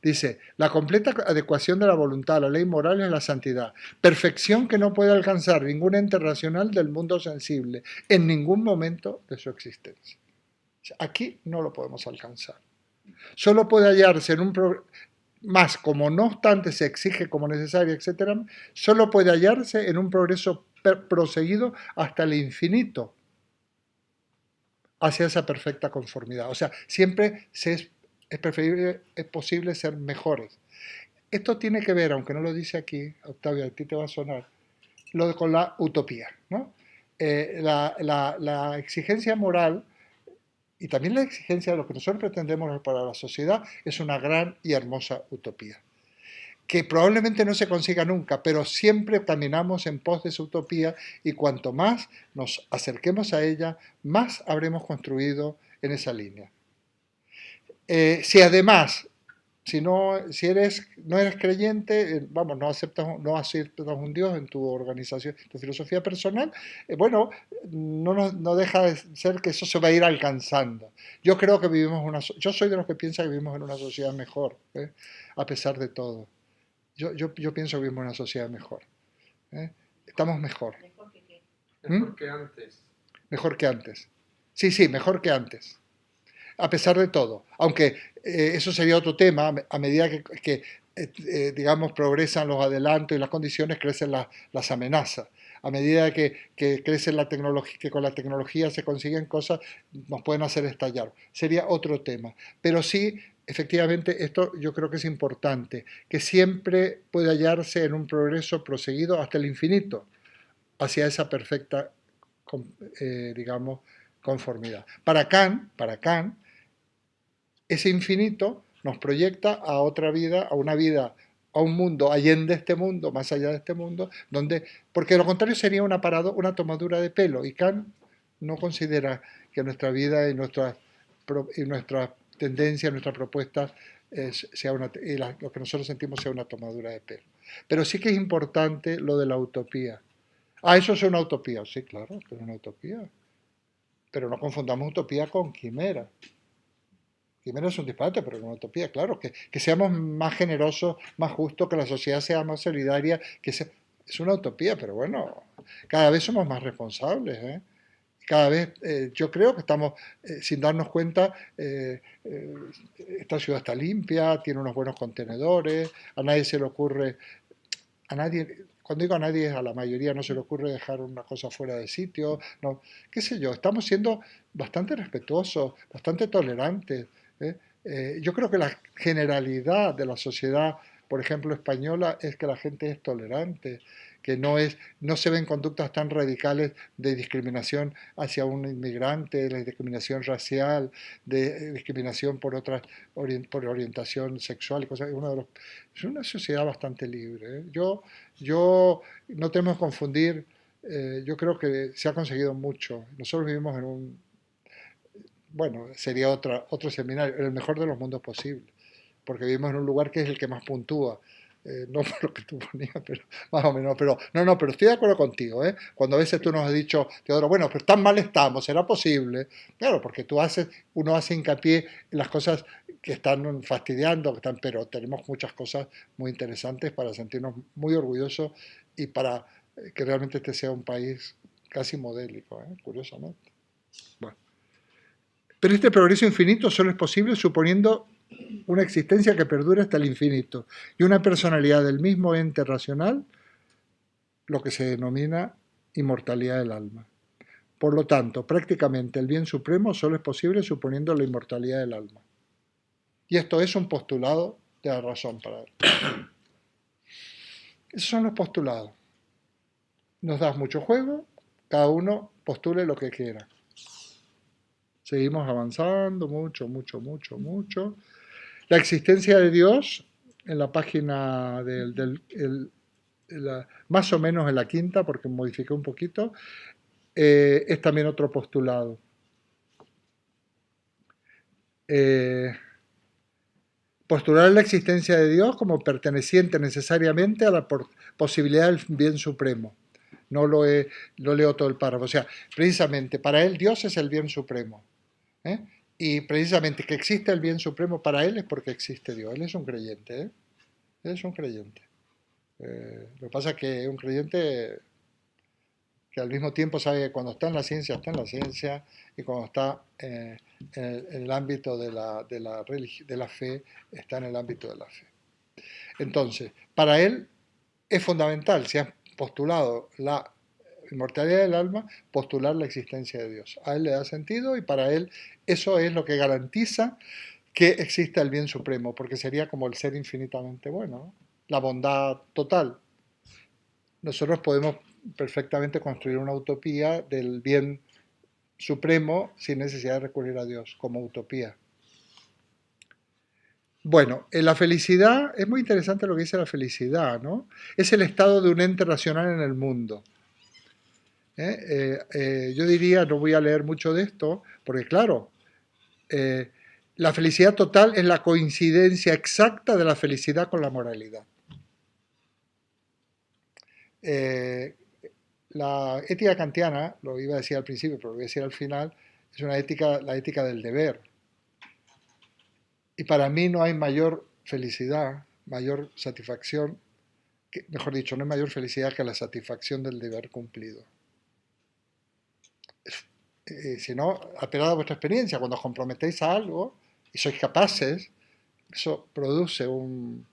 Dice, la completa adecuación de la voluntad a la ley moral es la santidad, perfección que no puede alcanzar ningún ente racional del mundo sensible en ningún momento de su existencia. Aquí no lo podemos alcanzar. Solo puede hallarse en un más, como no obstante se exige como necesario, etc., solo puede hallarse en un progreso proseguido hasta el infinito hacia esa perfecta conformidad. O sea, siempre es preferible, es posible ser mejores. Esto tiene que ver, aunque no lo dice aquí, Octavio, a ti te va a sonar, con la utopía, ¿no? La exigencia moral y también la exigencia de lo que nosotros pretendemos para la sociedad es una gran y hermosa utopía, que probablemente no se consiga nunca, pero siempre caminamos en pos de esa utopía y cuanto más nos acerquemos a ella, más habremos construido en esa línea. Si además, no eres creyente, vamos, no aceptas un Dios en tu organización, tu filosofía personal, bueno, no deja de ser que eso se va a ir alcanzando. Yo creo que yo soy de los que piensan que vivimos en una sociedad mejor, a pesar de todo. Yo pienso que vivimos en una sociedad mejor. Estamos mejor. ¿Mejor que qué? Mejor que antes. Mejor que antes. Sí, mejor que antes. A pesar de todo. Aunque eso sería otro tema, a medida que digamos, progresan los adelantos y las condiciones, crecen las amenazas. A medida que crece la tecnología, que con la tecnología se consiguen cosas, nos pueden hacer estallar. Sería otro tema. Pero sí, efectivamente, esto yo creo que es importante, que siempre puede hallarse en un progreso proseguido hasta el infinito, hacia esa perfecta, digamos, conformidad. Para Kant, ese infinito nos proyecta a otra vida, a una vida, a un mundo allende este mundo, más allá de este mundo, porque lo contrario sería una tomadura de pelo, y Kant no considera que nuestra vida y nuestra tendencia, nuestra propuesta lo que nosotros sentimos sea una tomadura de pelo. Pero sí que es importante lo de la utopía. Eso es una utopía. Sí, claro, que es una utopía. Pero no confundamos utopía con quimera. Quimera es un disparate, pero una utopía, claro. Que seamos más generosos, más justos, que la sociedad sea más solidaria. Es una utopía, pero bueno, cada vez somos más responsables, ¿eh? Cada vez, yo creo que estamos, sin darnos cuenta, esta ciudad está limpia, tiene unos buenos contenedores, a nadie se le ocurre, cuando digo a nadie, a la mayoría no se le ocurre dejar una cosa fuera de sitio, no, qué sé yo, estamos siendo bastante respetuosos, bastante tolerantes, ¿eh? Yo creo que la generalidad de la sociedad, por ejemplo, española, es que la gente es tolerante, que no se ven conductas tan radicales de discriminación hacia un inmigrante, de discriminación racial, de discriminación por por orientación sexual y cosas. Es una sociedad bastante libre, ¿eh? Yo no tenemos que confundir, yo creo que se ha conseguido mucho. Nosotros vivimos bueno, sería otro seminario, en el mejor de los mundos posible, porque vivimos en un lugar que es el que más puntúa no por lo que tú ponías, pero más o menos, pero no, pero estoy de acuerdo contigo, ¿eh? Cuando a veces tú nos has dicho, Teodoro, bueno, pero tan mal estamos, ¿será posible? Claro, porque uno hace hincapié en las cosas que están fastidiando, pero tenemos muchas cosas muy interesantes para sentirnos muy orgullosos y para que realmente este sea un país casi modélico, curiosamente. Bueno. Pero este progreso infinito solo es posible suponiendo una existencia que perdure hasta el infinito y una personalidad del mismo ente racional, lo que se denomina inmortalidad del alma. Por lo tanto, prácticamente el bien supremo solo es posible suponiendo la inmortalidad del alma. Y esto es un postulado de la razón para él. Esos son los postulados. Nos das mucho juego, cada uno postule lo que quiera. Seguimos avanzando mucho. La existencia de Dios, en la página más o menos en la quinta, porque modifiqué un poquito, es también otro postulado. Postular la existencia de Dios como perteneciente necesariamente a la posibilidad del bien supremo. No leo todo el párrafo. O sea, precisamente para él Dios es el bien supremo. Y precisamente que existe el bien supremo para él es porque existe Dios. Él es un creyente. Él es un creyente. Lo que pasa es que es un creyente que al mismo tiempo sabe que cuando está en la ciencia, y cuando está en el ámbito de la fe, está en el ámbito de la fe. Entonces, para él es fundamental, si has postulado la inmortalidad del alma, postular la existencia de Dios. A él le da sentido y para él eso es lo que garantiza que exista el bien supremo, porque sería como el ser infinitamente bueno, ¿no? La bondad total. Nosotros podemos perfectamente construir una utopía del bien supremo sin necesidad de recurrir a Dios, como utopía. Bueno, la felicidad, es muy interesante lo que dice la felicidad, ¿no? Es el estado de un ente racional en el mundo. Yo diría, no voy a leer mucho de esto, porque claro, la felicidad total es la coincidencia exacta de la felicidad con la moralidad. La ética kantiana, lo iba a decir al principio, pero lo voy a decir al final, es la ética del deber. Y para mí no hay mayor felicidad, mayor satisfacción, mejor dicho, no hay mayor felicidad que la satisfacción del deber cumplido. Si no, apelad a vuestra experiencia, cuando os comprometéis a algo y sois capaces, eso produce una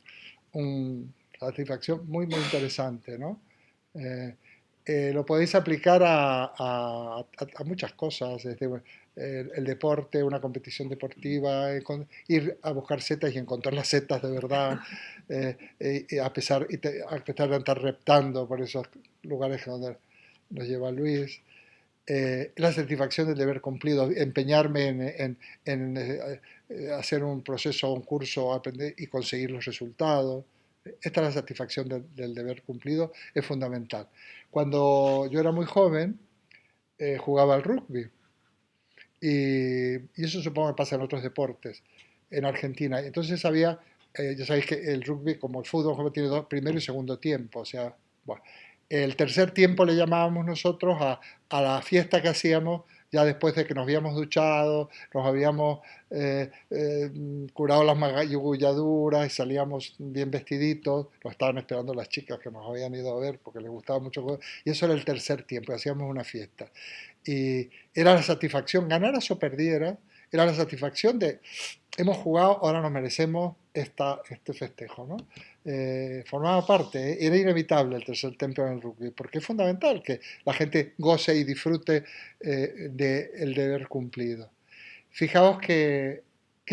satisfacción muy interesante, ¿no? Lo podéis aplicar a muchas cosas, desde el deporte, una competición deportiva, ir a buscar setas y encontrar las setas de verdad, a pesar de estar reptando por esos lugares donde nos lleva Luis. La satisfacción del deber cumplido, empeñarme en hacer un proceso, un curso, aprender y conseguir los resultados. Esta es la satisfacción del deber cumplido, es fundamental. Cuando yo era muy joven, jugaba al rugby. Y eso supongo que pasa en otros deportes, en Argentina. Entonces había, ya sabéis que el rugby, como el fútbol, tiene primero y segundo tiempo. O sea, bueno, el tercer tiempo le llamábamos nosotros a la fiesta que hacíamos ya después de que nos habíamos duchado, nos habíamos curado las magulladuras y salíamos bien vestiditos, nos estaban esperando las chicas que nos habían ido a ver porque les gustaba mucho el juego, y eso era el tercer tiempo, hacíamos una fiesta. Y era la satisfacción, ganaras o perdieras, era la satisfacción de hemos jugado, ahora nos merecemos este festejo, ¿no? Formaba parte, era inevitable el tercer tiempo en el rugby, porque es fundamental que la gente goce y disfrute del deber cumplido. Fijaos qué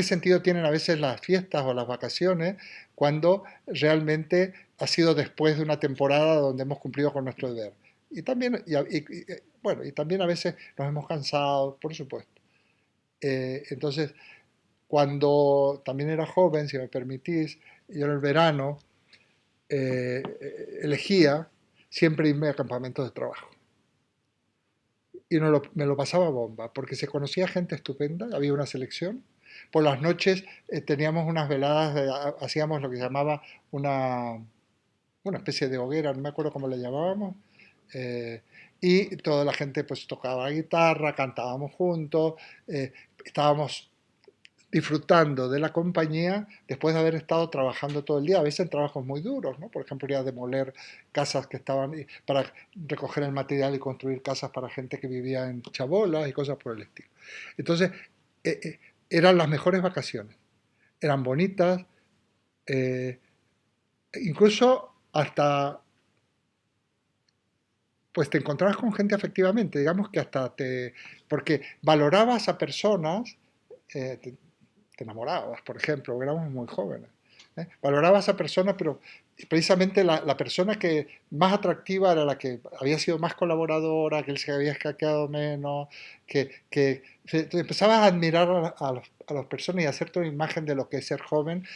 sentido tienen a veces las fiestas o las vacaciones cuando realmente ha sido después de una temporada donde hemos cumplido con nuestro deber. Y también, y también a veces nos hemos cansado, por supuesto. Entonces, cuando también era joven, si me permitís, yo en el verano elegía siempre irme a campamentos de trabajo. Y me lo pasaba bomba, porque se conocía gente estupenda, había una selección, Por las noches teníamos unas veladas, hacíamos lo que se llamaba una especie de hoguera, no me acuerdo cómo le llamábamos, eh, y toda la gente pues tocaba la guitarra, cantábamos juntos, estábamos disfrutando de la compañía después de haber estado trabajando todo el día, a veces en trabajos muy duros, ¿no? Por ejemplo, ir a demoler casas que estaban, para recoger el material y construir casas para gente que vivía en chabolas y cosas por el estilo. Entonces, eh, eh, eran las mejores vacaciones, eran bonitas, eh, incluso hasta, pues te encontrabas con gente afectivamente, digamos que hasta porque valorabas a personas, te enamorabas, por ejemplo, éramos muy jóvenes. Valorabas a esa persona, pero precisamente la persona que más atractiva era la que había sido más colaboradora, que él se había escaqueado menos, que te empezabas a admirar a las personas y a hacerte una imagen de lo que es ser joven.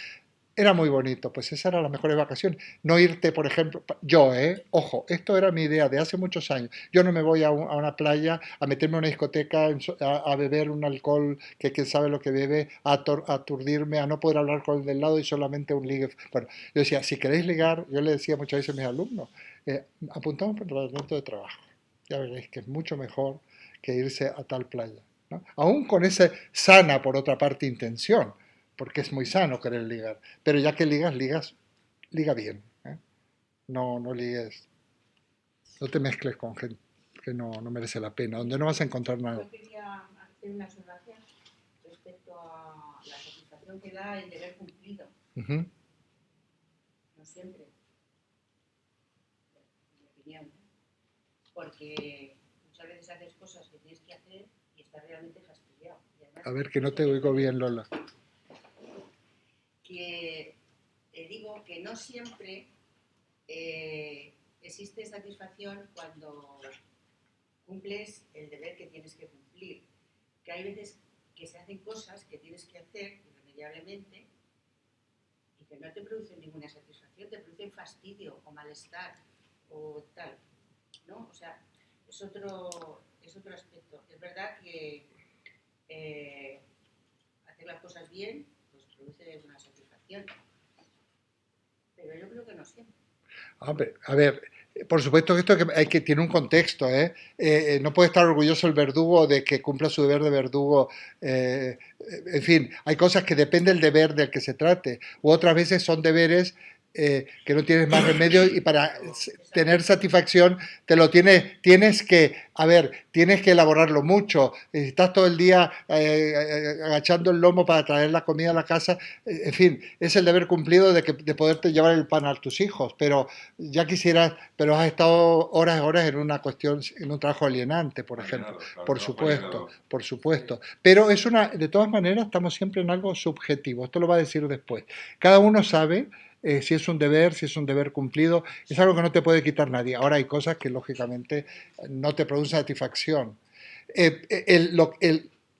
Era muy bonito, pues esas eran las mejores vacaciones. No irte, por ejemplo, yo, ojo, esto era mi idea de hace muchos años. Yo no me voy a una playa a meterme a una discoteca, a beber un alcohol que quién sabe lo que bebe, a aturdirme, a no poder hablar con el del lado y solamente un ligue. Bueno, yo decía, si queréis ligar, yo le decía muchas veces a mis alumnos, apuntamos por el reglamento de trabajo. Ya veréis que es mucho mejor que irse a tal playa, ¿no? Aún con esa sana, por otra parte, intención, porque es muy sano querer ligar, pero ya que liga bien, ¿eh? No ligues, no te mezcles con gente que no merece la pena, donde no vas a encontrar nada. Yo quería hacer una observación respecto a la satisfacción que da el deber cumplido. Ujú. No siempre, en mi opinión, porque muchas veces haces cosas que tienes que hacer y estás realmente fastidiado. Y además, A ver, que no te oigo bien, Lola. que digo que no siempre existe satisfacción cuando cumples el deber que tienes que cumplir. Que hay veces que se hacen cosas que tienes que hacer irremediablemente y que no te producen ninguna satisfacción, te producen fastidio o malestar o tal, ¿no? O sea, es otro aspecto. Es verdad que hacer las cosas bien pues produce una satisfacción, pero yo creo que no siempre. Hombre, a ver, por supuesto que tiene un contexto, ¿eh? No puede estar orgulloso el verdugo de que cumpla su deber de verdugo. En fin, hay cosas que depende del deber del que se trate, u otras veces son deberes que no tienes más remedio y para tener satisfacción tienes que, a ver, tienes que elaborarlo mucho. Estás todo el día agachando el lomo para traer la comida a la casa. En fin, es el deber cumplido de poderte llevar el pan a tus hijos, pero ya quisieras, pero has estado horas y horas en una cuestión, en un trabajo alienante, por ejemplo. Alienado, Por trabajo supuesto, alienado. por supuesto. Pero de todas maneras, estamos siempre en algo subjetivo. Esto lo va a decir después. Cada uno sabe si es un deber, si es un deber cumplido. Es algo que no te puede quitar nadie. Ahora hay cosas que lógicamente no te producen satisfacción.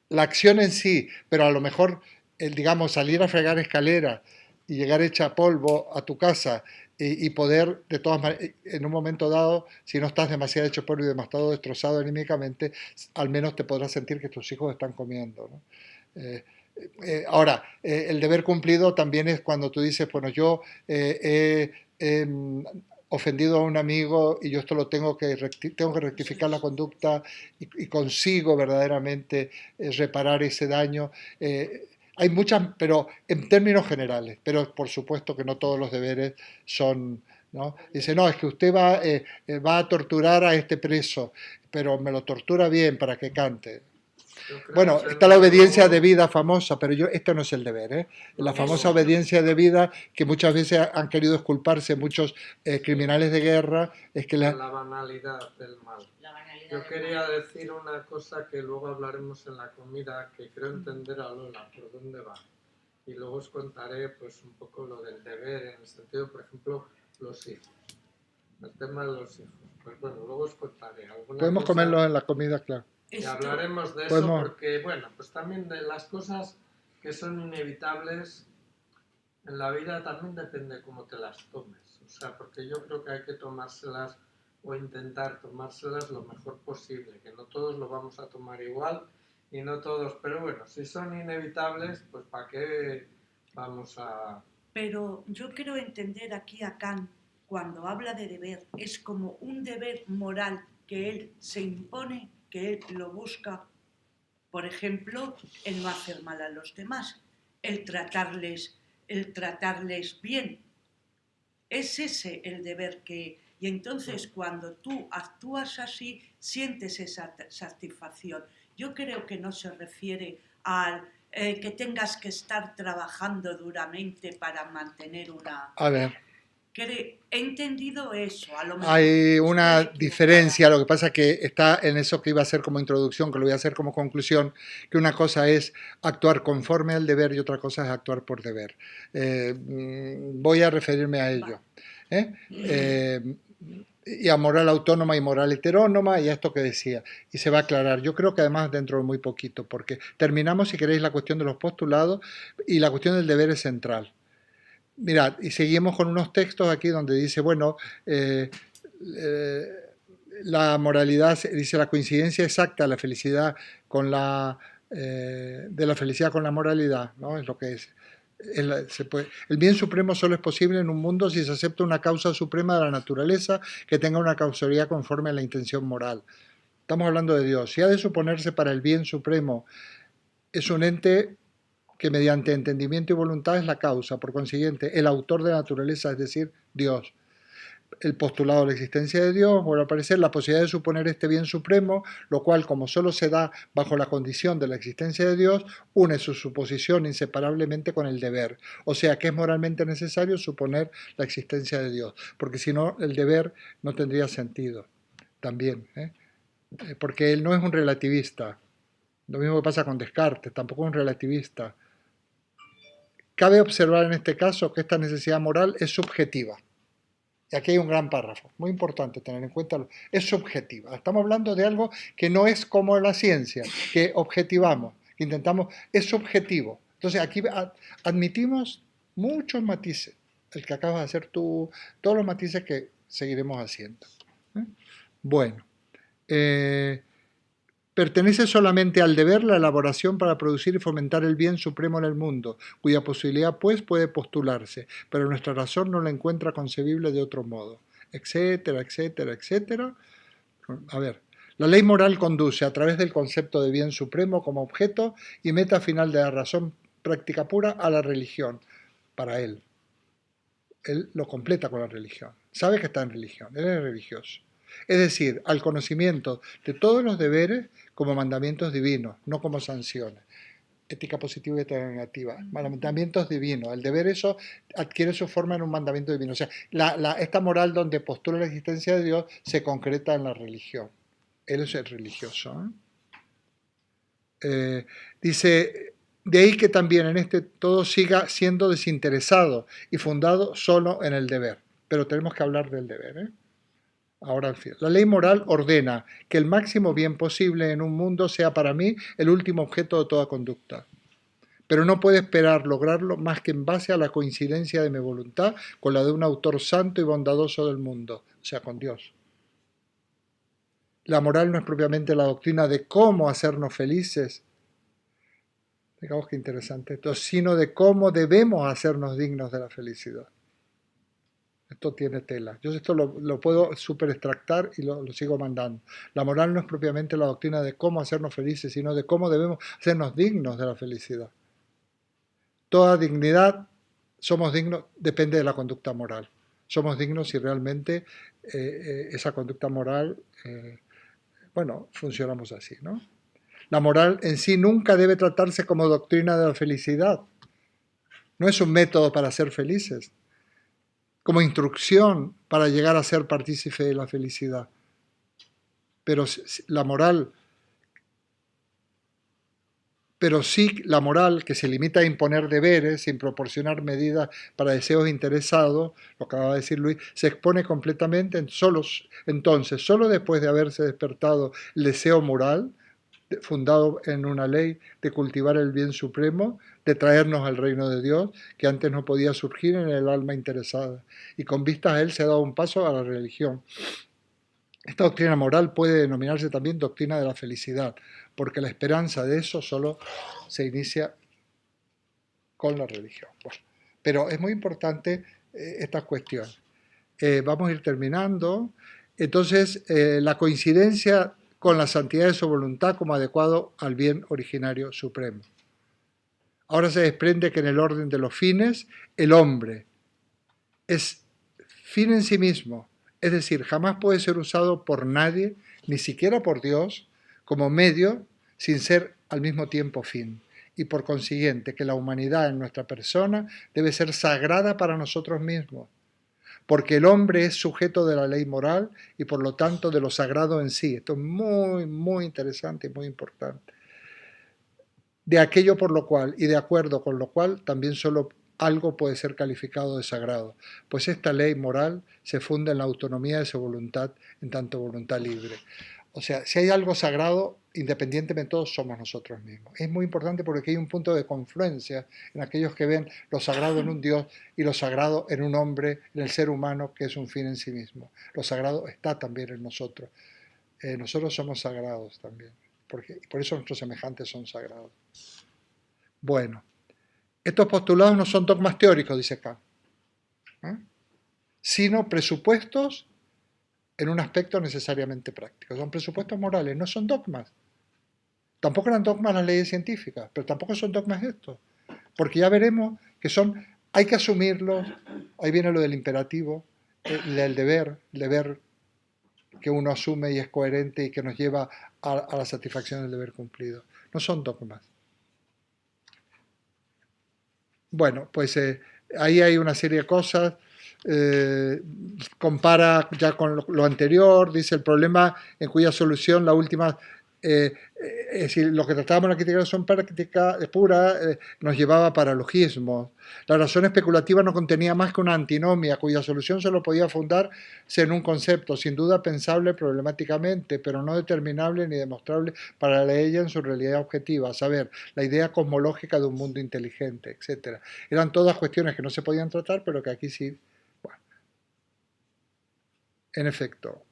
La acción en sí, pero a lo mejor, digamos, salir a fregar escaleras y llegar hecha polvo a tu casa y poder, de todas maneras, en un momento dado, si no estás demasiado hecho polvo y demasiado destrozado anímicamente, al menos te podrás sentir que tus hijos están comiendo, ¿no? Ahora, el deber cumplido también es cuando tú dices, bueno, yo he ofendido a un amigo y yo esto lo tengo que rectificar la conducta y consigo verdaderamente reparar ese daño. Hay muchas, pero en términos generales, pero por supuesto que no todos los deberes son, ¿no? Dice, no, es que usted va a torturar a este preso, pero me lo tortura bien para que cante. Yo creo Bueno, que el está la obediencia verdugo, debida famosa, pero esto no es el deber, ¿eh? La famosa obediencia debida que muchas veces han querido exculparse muchos criminales de guerra, es que la banalidad del mal. La banalidad Yo del quería mal. decir una cosa que luego hablaremos en la comida, que creo entender a Lola por dónde va. Y luego os contaré pues un poco lo del deber, en el sentido, por ejemplo, los hijos. El tema de los hijos. Pues bueno, luego os contaré alguna podemos cosa comerlo en la comida, claro. y hablaremos de eso Podemos- porque, bueno, pues también de las cosas que son inevitables en la vida también depende cómo te las tomes. O sea, porque yo creo que hay que tomárselas o intentar tomárselas lo mejor posible, que no todos lo vamos a tomar igual y no todos, pero bueno, si son inevitables, pues ¿para qué vamos a...? Pero yo quiero entender aquí a Kant, cuando habla de deber, es como un deber moral que él se impone, que él lo busca. Por ejemplo, el no hacer mal a los demás, el tratarles bien. Es ese el deber que... Y entonces cuando tú actúas así, sientes esa satisfacción. Yo creo que no se refiere al que tengas que estar trabajando duramente para mantener una... A ver, He entendido eso, a lo mejor hay una estoy diferencia, lo que pasa que está en eso que iba a ser como introducción, que lo voy a hacer como conclusión, que una cosa es actuar conforme al deber y otra cosa es actuar por deber. Voy a referirme a ello. Y a moral autónoma y moral heterónoma y a esto que decía. Y se va a aclarar. Yo creo que además dentro de muy poquito, porque terminamos, si queréis, la cuestión de los postulados y la cuestión del deber es central. Mirad, y seguimos con unos textos aquí donde dice, bueno, la moralidad, dice la coincidencia exacta de la felicidad con de la felicidad con la moralidad, ¿no? Es lo que es. El bien supremo solo es posible en un mundo si se acepta una causa suprema de la naturaleza que tenga una causalidad conforme a la intención moral. Estamos hablando de Dios. Si ha de suponerse para el bien supremo es un ente que mediante entendimiento y voluntad es la causa, por consiguiente, el autor de la naturaleza, es decir, Dios. El postulado de la existencia de Dios, vuelve a aparecer la posibilidad de suponer este bien supremo, lo cual, como solo se da bajo la condición de la existencia de Dios, une su suposición inseparablemente con el deber. O sea que es moralmente necesario suponer la existencia de Dios, porque si no, el deber no tendría sentido también, porque él no es un relativista. Lo mismo que pasa con Descartes, tampoco es un relativista. Cabe observar en este caso que esta necesidad moral es subjetiva. Y aquí hay un gran párrafo, muy importante tener en cuenta, es subjetiva. Estamos hablando de algo que no es como la ciencia, que objetivamos, que intentamos, es subjetivo. Entonces aquí admitimos muchos matices, el que acabas de hacer tú, todos los matices que seguiremos haciendo. Bueno, pertenece solamente al deber la elaboración para producir y fomentar el bien supremo en el mundo, cuya posibilidad pues puede postularse, pero nuestra razón no la encuentra concebible de otro modo, etcétera, etcétera, etcétera. A ver, la ley moral conduce a través del concepto de bien supremo como objeto y meta final de la razón práctica pura a la religión, para él. Él lo completa con la religión, sabe que está en religión, él es religioso. Es decir, al conocimiento de todos los deberes como mandamientos divinos, no como sanciones. Ética positiva y ética negativa. Mandamientos divinos. El deber eso adquiere su forma en un mandamiento divino. O sea, esta moral donde postula la existencia de Dios se concreta en la religión. Él es el religioso. Dice, de ahí que también en este todo siga siendo desinteresado y fundado solo en el deber. Pero tenemos que hablar del deber, Ahora al fin. La ley moral ordena que el máximo bien posible en un mundo sea para mí el último objeto de toda conducta. Pero no puede esperar lograrlo más que en base a la coincidencia de mi voluntad con la de un autor santo y bondadoso del mundo, o sea, con Dios. La moral no es propiamente la doctrina de cómo hacernos felices, digamos que interesante esto, sino de cómo debemos hacernos dignos de la felicidad. Esto tiene tela. Yo esto lo puedo super extractar y lo sigo mandando. La moral no es propiamente la doctrina de cómo hacernos felices, sino de cómo debemos hacernos dignos de la felicidad. Toda dignidad, somos dignos, depende de la conducta moral. Somos dignos si realmente esa conducta moral, funcionamos así, ¿no? La moral en sí nunca debe tratarse como doctrina de la felicidad. No es un método para ser felices, como instrucción para llegar a ser partícipe de la felicidad. Pero la moral, sí la moral que se limita a imponer deberes sin proporcionar medidas para deseos interesados, lo que acaba de decir Luis, se expone completamente entonces, solo después de haberse despertado el deseo moral, fundado en una ley de cultivar el bien supremo, de traernos al reino de Dios, que antes no podía surgir en el alma interesada. Y con vistas a él se ha dado un paso a la religión. Esta doctrina moral puede denominarse también doctrina de la felicidad, porque la esperanza de eso solo se inicia con la religión. Bueno, pero es muy importante esta cuestión. Vamos a ir terminando. Entonces, la coincidencia con la santidad de su voluntad como adecuado al bien originario supremo. Ahora se desprende que en el orden de los fines, el hombre es fin en sí mismo, es decir, jamás puede ser usado por nadie, ni siquiera por Dios, como medio sin ser al mismo tiempo fin. Y por consiguiente que la humanidad en nuestra persona debe ser sagrada para nosotros mismos, porque el hombre es sujeto de la ley moral y por lo tanto de lo sagrado en sí. Esto es muy, muy interesante y muy importante. De aquello por lo cual y de acuerdo con lo cual también solo algo puede ser calificado de sagrado, pues esta ley moral se funda en la autonomía de su voluntad en tanto voluntad libre. O sea, si hay algo sagrado, independientemente de todos, somos nosotros mismos. Es muy importante porque aquí hay un punto de confluencia en aquellos que ven lo sagrado en un Dios y lo sagrado en un hombre, en el ser humano, que es un fin en sí mismo. Lo sagrado está también en nosotros. Nosotros somos sagrados también, porque por eso nuestros semejantes son sagrados. Bueno, estos postulados no son dogmas teóricos, dice Kant, sino presupuestos en un aspecto necesariamente práctico. Son presupuestos morales, no son dogmas. Tampoco eran dogmas las leyes científicas, pero tampoco son dogmas estos. Porque ya veremos que son, hay que asumirlos, ahí viene lo del imperativo, el deber que uno asume y es coherente y que nos lleva a la satisfacción del deber cumplido. No son dogmas. Bueno, pues ahí hay una serie de cosas. Compara ya con lo anterior, dice el problema en cuya solución la última, es decir, lo que tratábamos en la crítica de la razón práctica pura nos llevaba a paralogismos. La razón especulativa no contenía más que una antinomia cuya solución solo podía fundarse en un concepto, sin duda pensable problemáticamente, pero no determinable ni demostrable para ella en su realidad objetiva, a saber, la idea cosmológica de un mundo inteligente, etc. Eran todas cuestiones que no se podían tratar, pero que aquí sí. En efecto,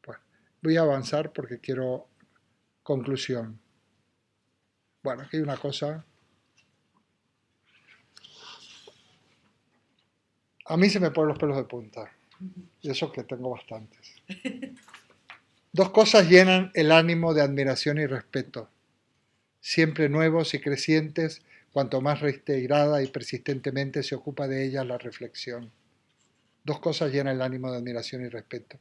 bueno, voy a avanzar porque quiero conclusión. Bueno, aquí hay una cosa. A mí se me ponen los pelos de punta, y eso que tengo bastantes. Dos cosas llenan el ánimo de admiración y respeto, siempre nuevos y crecientes, cuanto más reiterada y persistentemente se ocupa de ellas la reflexión. Dos cosas llenan el ánimo de admiración y respeto.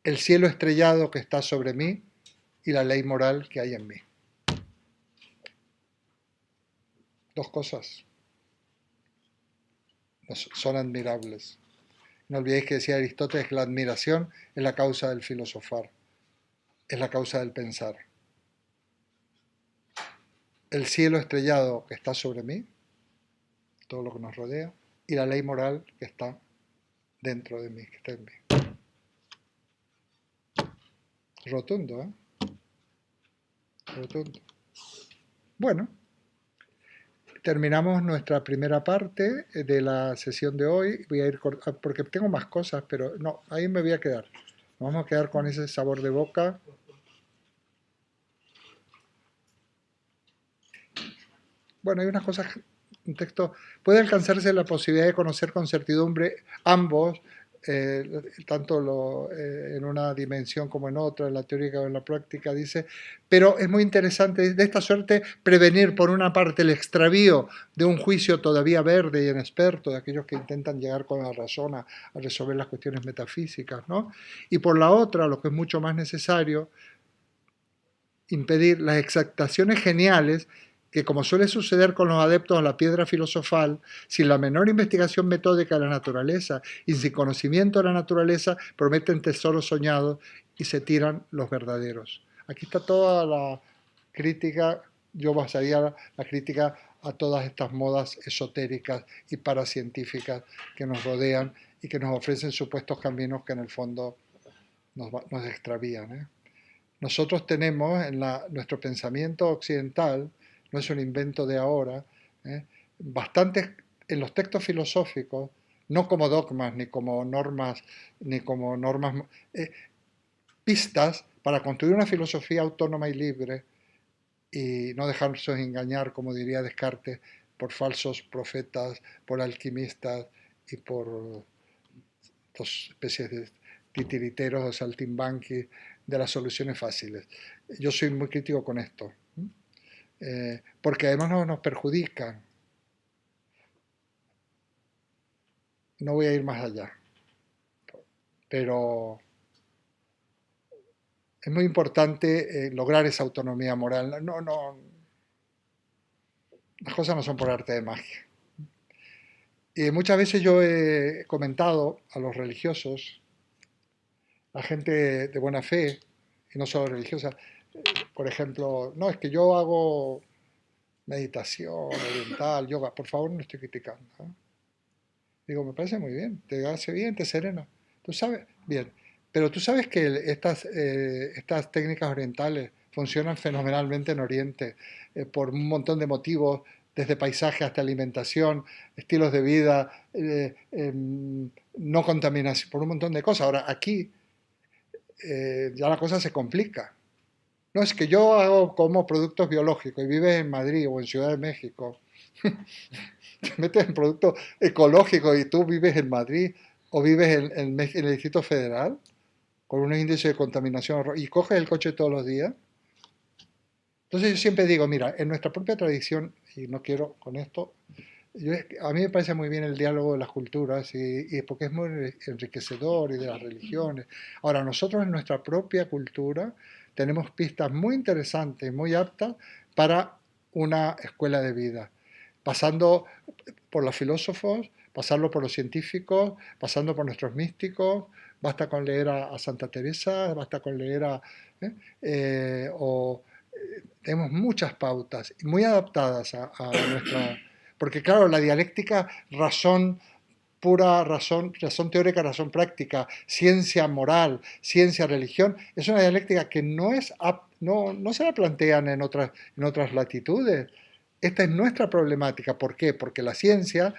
El cielo estrellado que está sobre mí y la ley moral que hay en mí. Dos cosas son admirables. No olvidéis que decía Aristóteles que la admiración es la causa del filosofar, es la causa del pensar. El cielo estrellado que está sobre mí, todo lo que nos rodea, y la ley moral que está dentro de mí, que está en mí. Rotundo, ¿eh? Rotundo. Bueno, terminamos nuestra primera parte de la sesión de hoy. Voy a ir porque tengo más cosas, pero no, ahí me voy a quedar. Nos vamos a quedar con ese sabor de boca. Bueno, hay unas cosas, un texto, puede alcanzarse la posibilidad de conocer con certidumbre ambos, tanto en una dimensión como en otra, en la teórica o en la práctica, dice, pero es muy interesante de esta suerte prevenir por una parte el extravío de un juicio todavía verde y inexperto de aquellos que intentan llegar con la razón a resolver las cuestiones metafísicas, ¿no? Y por la otra, lo que es mucho más necesario, impedir las exactaciones geniales que, como suele suceder con los adeptos a la piedra filosofal, sin la menor investigación metódica de la naturaleza y sin conocimiento de la naturaleza, prometen tesoros soñados y se tiran los verdaderos. Aquí está toda la crítica, yo basaría la crítica a todas estas modas esotéricas y paracientíficas que nos rodean y que nos ofrecen supuestos caminos que en el fondo nos extravían, ¿eh? Nosotros tenemos en nuestro pensamiento occidental, no es un invento de ahora, bastantes en los textos filosóficos, no como dogmas ni como normas, pistas para construir una filosofía autónoma y libre y no dejarse engañar, como diría Descartes, por falsos profetas, por alquimistas y por dos especies de titiriteros o saltimbanquis de las soluciones fáciles. Yo soy muy crítico con esto, porque además nos perjudican. No voy a ir más allá, pero es muy importante lograr esa autonomía moral. Las cosas no son por arte de magia. Y muchas veces yo he comentado a los religiosos, a gente de buena fe, y no solo religiosa, por ejemplo, no, es que yo hago meditación oriental, yoga, por favor, no estoy criticando. Digo, me parece muy bien, te hace bien, te serena. Tú sabes, bien, pero tú sabes que estas técnicas orientales funcionan fenomenalmente en Oriente por un montón de motivos, desde paisaje hasta alimentación, estilos de vida, no contaminación, por un montón de cosas. Ahora, aquí ya la cosa se complica. No, es que yo hago como productos biológicos y vives en Madrid o en Ciudad de México. Te metes en productos ecológicos y tú vives en Madrid o vives en el Distrito Federal con un índice de contaminación y coges el coche todos los días. Entonces yo siempre digo, mira, en nuestra propia tradición, y no quiero con esto, a mí me parece muy bien el diálogo de las culturas y porque es muy enriquecedor y de las religiones. Ahora, nosotros en nuestra propia cultura tenemos pistas muy interesantes, muy aptas para una escuela de vida, pasando por los filósofos, pasando por los científicos, pasando por nuestros místicos. Basta con leer a Santa Teresa, basta con leer tenemos muchas pautas muy adaptadas a nuestra... Porque claro, la dialéctica, razón pura, razón teórica, razón práctica, ciencia moral, ciencia religión, es una dialéctica que no se la plantean en otras latitudes. Esta es nuestra problemática. ¿Por qué? Porque la ciencia,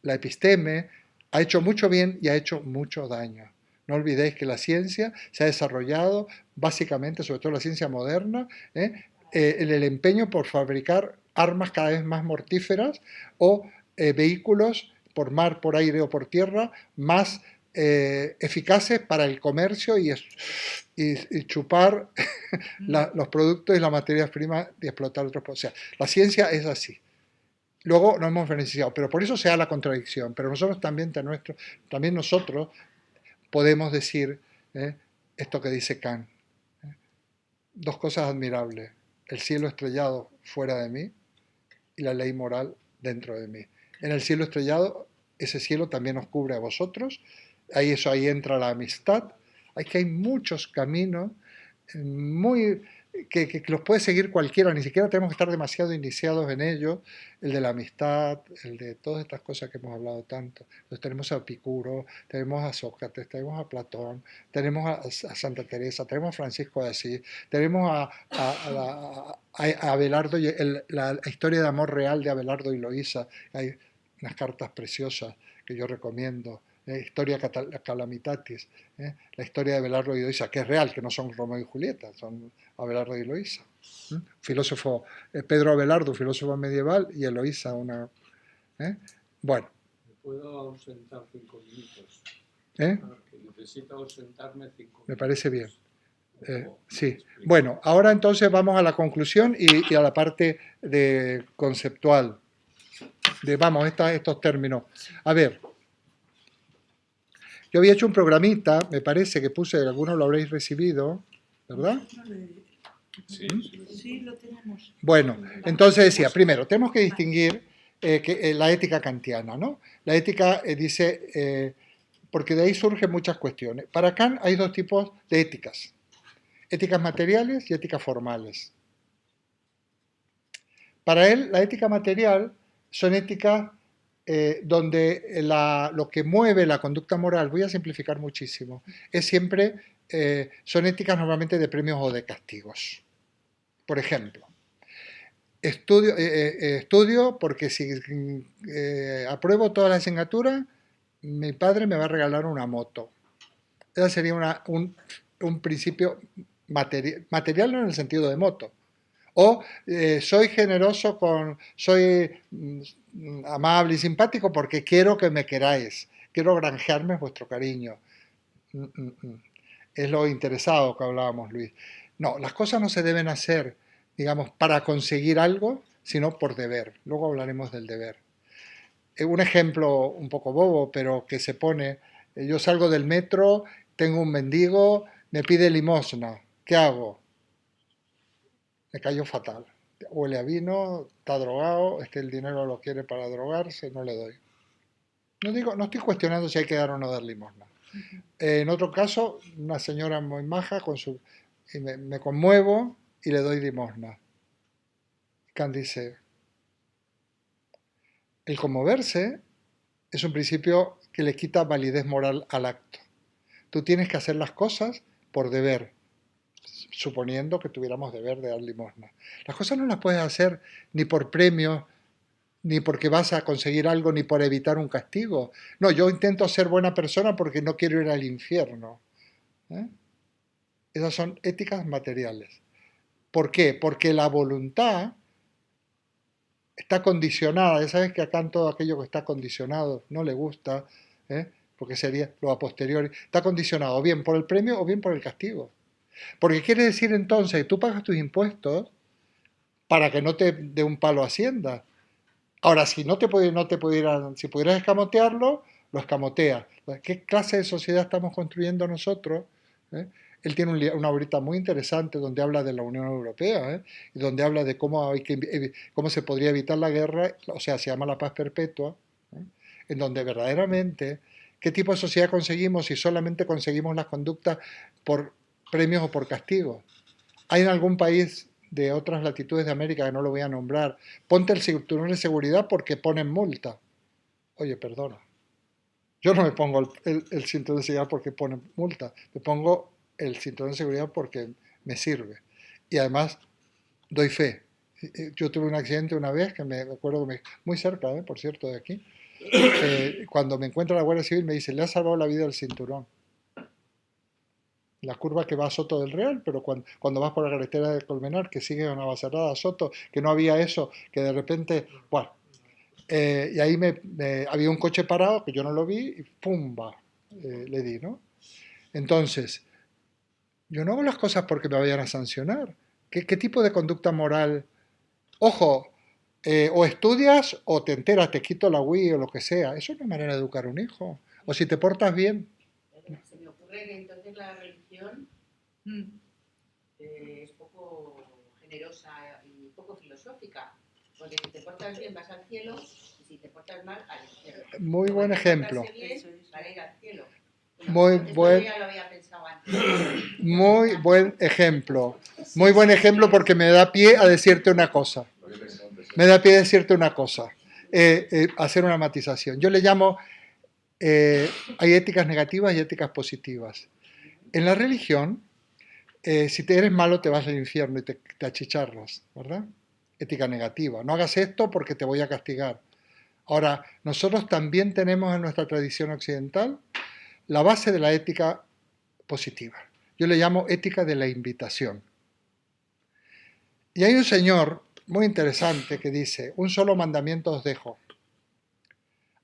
la episteme, ha hecho mucho bien y ha hecho mucho daño. No olvidéis que la ciencia se ha desarrollado básicamente, sobre todo la ciencia moderna, en el empeño por fabricar armas cada vez más mortíferas o vehículos por mar, por aire o por tierra más eficaces para el comercio y chupar los productos y las materias primas y explotar otros. O sea, la ciencia es así. Luego nos hemos beneficiado, pero por eso se da la contradicción. Pero nosotros también nosotros podemos decir esto que dice Kant. Dos cosas admirables: el cielo estrellado fuera de mí y la ley moral dentro de mí. En el cielo estrellado, ese cielo también os cubre a vosotros. Ahí entra la amistad. Hay muchos caminos que los puede seguir cualquiera, ni siquiera tenemos que estar demasiado iniciados en ellos, el de la amistad, el de todas estas cosas que hemos hablado tanto. Entonces tenemos a Epicuro, tenemos a Sócrates, tenemos a Platón, tenemos a Santa Teresa, tenemos a Francisco de Asís, tenemos a Abelardo, la historia de amor real de Abelardo y Loísa. Hay unas cartas preciosas que yo recomiendo. Historia Calamitatis, la historia de Abelardo y Loísa, que es real, que no son Romeo y Julieta, son Abelardo y Loísa. Filósofo, Pedro Abelardo, filósofo medieval, y Eloísa, una... Bueno. ¿Me puedo ausentar 5 minutos? Que necesito ausentarme 5 minutos. Me parece bien. Sí. Bueno, ahora entonces vamos a la conclusión y a la parte conceptual. Estos términos. A ver. Yo había hecho un programita, me parece que puse, algunos lo habréis recibido, ¿verdad? Sí, lo tenemos. Bueno, entonces decía, primero, tenemos que distinguir la ética kantiana, ¿no? La ética dice, porque de ahí surgen muchas cuestiones. Para Kant hay dos tipos de éticas: éticas materiales y éticas formales. Para él, la ética material son éticas donde lo que mueve la conducta moral, voy a simplificar muchísimo, es siempre, son éticas normalmente de premios o de castigos. Por ejemplo, estudio porque si apruebo todas las asignaturas, mi padre me va a regalar una moto. Ese sería un principio material no en el sentido de moto. O soy generoso soy amable y simpático porque quiero que me queráis, quiero granjearme vuestro cariño. Es lo interesado que hablábamos, Luis. No, las cosas no se deben hacer, digamos, para conseguir algo, sino por deber. Luego hablaremos del deber. Un ejemplo un poco bobo, pero que se pone, yo salgo del metro, tengo un mendigo, me pide limosna, ¿qué hago? Me cayó fatal. Huele a vino, está drogado, el dinero lo quiere para drogarse, no le doy. No estoy cuestionando si hay que dar o no dar limosna. En otro caso, una señora muy maja y me conmuevo y le doy limosna. Kant dice, el conmoverse es un principio que le quita validez moral al acto. Tú tienes que hacer las cosas por deber, suponiendo que tuviéramos deber de dar limosna. Las cosas no las puedes hacer ni por premio, ni porque vas a conseguir algo, ni por evitar un castigo. No, yo intento ser buena persona porque no quiero ir al infierno. Esas son éticas materiales. ¿Por qué? Porque la voluntad está condicionada. Ya sabes que acá en todo aquello que está condicionado no le gusta, porque sería lo a posteriori. Está condicionado o bien por el premio o bien por el castigo. Porque quiere decir entonces que tú pagas tus impuestos para que no te dé un palo Hacienda. Ahora, si si pudieras escamotearlo, lo escamoteas. ¿Qué clase de sociedad estamos construyendo nosotros? Él tiene una obrita muy interesante donde habla de la Unión Europea, y donde habla de cómo se podría evitar la guerra, o sea, se llama la paz perpetua, en donde verdaderamente, ¿qué tipo de sociedad conseguimos si solamente conseguimos las conductas por premios o por castigos? ¿Hay en algún país de otras latitudes de América, que no lo voy a nombrar, ponte el cinturón de seguridad porque ponen multa? Oye, perdona. Yo no me pongo el cinturón de seguridad porque ponen multa. Me pongo el cinturón de seguridad porque me sirve. Y además, doy fe. Yo tuve un accidente una vez, que me acuerdo muy cerca, por cierto, de aquí. Cuando me encuentra la Guardia Civil me dice, le ha salvado la vida el cinturón. La curva que va a Soto del Real, pero cuando vas por la carretera de Colmenar, que sigue una Navacerrada a Soto, que no había eso, que de repente, bueno, y ahí había un coche parado que yo no lo vi y ¡pumba! Le di, ¿no? Entonces, yo no hago las cosas porque me vayan a sancionar. ¿Qué tipo de conducta moral? Ojo, o estudias o te enteras, te quito la Wii o lo que sea. Eso no es manera de educar a un hijo. O si te portas bien. Se me ocurre que entonces la religión es poco generosa y poco filosófica, porque si te portas bien vas al cielo y si te portas mal al infierno. Muy buen ejemplo. Para ir al cielo. Muy buen, ya lo había pensado antes. Muy buen ejemplo. Muy buen ejemplo porque me da pie a decirte una cosa. Me da pie a decirte una cosa. Hacer una matización. Yo le llamo, hay éticas negativas y éticas positivas. En la religión, si te eres malo te vas al infierno y te achicharras, ¿verdad? Ética negativa. No hagas esto porque te voy a castigar. Ahora, nosotros también tenemos en nuestra tradición occidental la base de la ética positiva. Yo le llamo ética de la invitación. Y hay un señor muy interesante que dice, un solo mandamiento os dejo,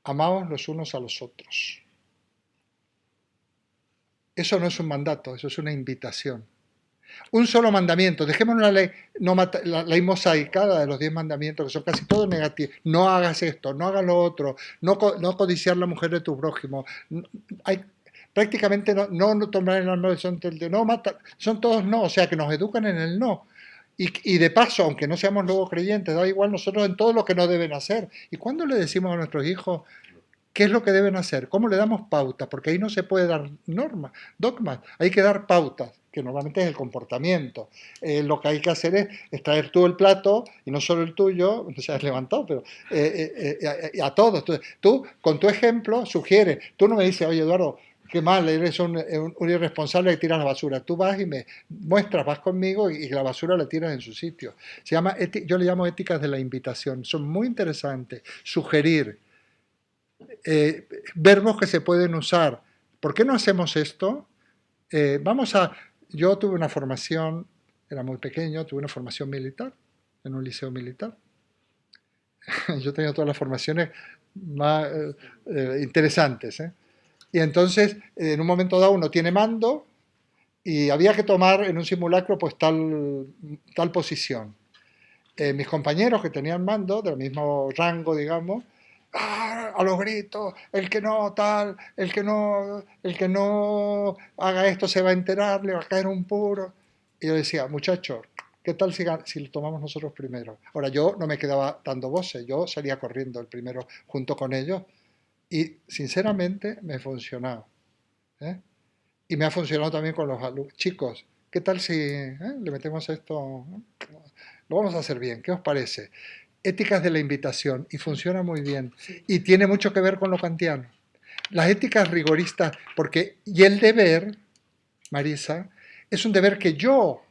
amaos los unos a los otros. Eso no es un mandato, eso es una invitación. Un solo mandamiento, dejémonos la ley, la ley mosaicada de los 10 mandamientos, que son casi todos negativos. No hagas esto, no hagas lo otro, no codiciar la mujer de tu prójimo. Prácticamente no tomar el arma de no matar, son todos no, o sea que nos educan en el no. Y de paso, aunque no seamos luego creyentes, da igual nosotros en todo lo que no deben hacer. ¿Y cuándo le decimos a nuestros hijos qué es lo que deben hacer? ¿Cómo le damos pautas? Porque ahí no se puede dar normas, dogmas, hay que dar pautas, que normalmente es el comportamiento. Lo que hay que hacer es traer tú el plato, y no solo el tuyo, no se has levantado, pero a todos. Tú, con tu ejemplo, sugieres. Tú no me dices, oye, Eduardo, qué mal, eres un irresponsable que tiras la basura. Tú vas y me muestras, vas conmigo y la basura la tiras en su sitio. Yo le llamo éticas de la invitación. Son muy interesantes. Sugerir, verbos que se pueden usar. ¿Por qué no hacemos esto? yo tuve una formación, era muy pequeño, tuve una formación militar, en un liceo militar. Yo tenía todas las formaciones más interesantes, ¿eh? Y entonces, en un momento dado, uno tiene mando y había que tomar en un simulacro pues tal posición. Mis compañeros que tenían mando, del mismo rango, digamos, ¡ah! A los gritos, el que no haga esto se va a enterar, le va a caer un puro. Y yo decía, muchachos, ¿qué tal si lo tomamos nosotros primero? Ahora, yo no me quedaba dando voces, yo salía corriendo el primero junto con ellos y sinceramente me funcionaba, ¿eh? Y me ha funcionado también con los alumnos. Chicos, ¿qué tal si le metemos esto? Lo vamos a hacer bien, ¿qué os parece? Éticas de la invitación, y funciona muy bien. Sí. Y tiene mucho que ver con lo kantiano. Las éticas rigoristas, y el deber, Marisa, es un deber que yo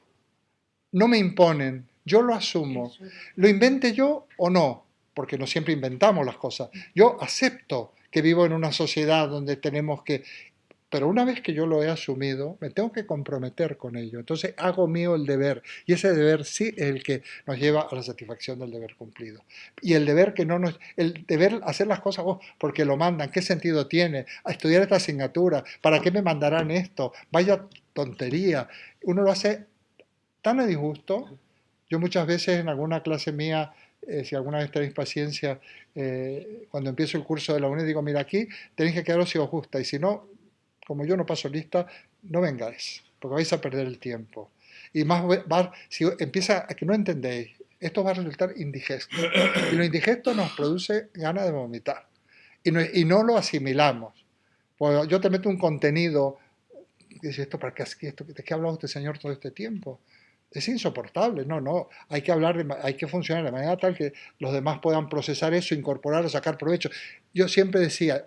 no me imponen, yo lo asumo. Lo invente yo o no, porque no siempre inventamos las cosas. Yo acepto que vivo en una sociedad donde tenemos que... Pero una vez que yo lo he asumido, me tengo que comprometer con ello. Entonces hago mío el deber. Y ese deber sí es el que nos lleva a la satisfacción del deber cumplido. Y el deber que no nos... El deber hacer las cosas porque lo mandan. ¿Qué sentido tiene? A estudiar esta asignatura. ¿Para qué me mandarán esto? Vaya tontería. Uno lo hace tan a disgusto. Yo muchas veces en alguna clase mía, si alguna vez tenéis paciencia, cuando empiezo el curso de la UNED digo, mira, aquí tenéis que quedaros si os gusta. Y si no, como yo no paso lista, no vengáis, porque vais a perder el tiempo. Y más si empieza a que no entendéis, esto va a resultar indigesto. Y lo indigesto nos produce ganas de vomitar. Y no lo asimilamos. Pues yo te meto un contenido, y dices, ¿esto para qué? ¿De qué ha hablado este señor todo este tiempo? Es insoportable, no, hay que hay que funcionar de manera tal que los demás puedan procesar eso, incorporarlo, sacar provecho. Yo siempre decía,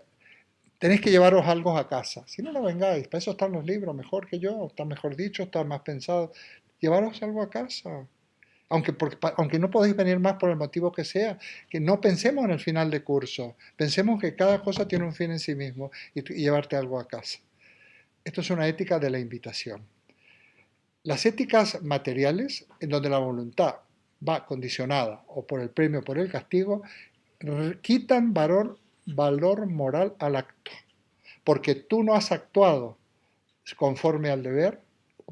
tenéis que llevaros algo a casa. Si no, no vengáis. Para eso están los libros, mejor que yo, están mejor dichos, están más pensados. Llevaros algo a casa. Aunque no podéis venir más por el motivo que sea, que no pensemos en el final de curso. Pensemos que cada cosa tiene un fin en sí mismo y llevarte algo a casa. Esto es una ética de la invitación. Las éticas materiales, en donde la voluntad va condicionada o por el premio o por el castigo, quitan valor moral al acto, porque tú no has actuado conforme al deber,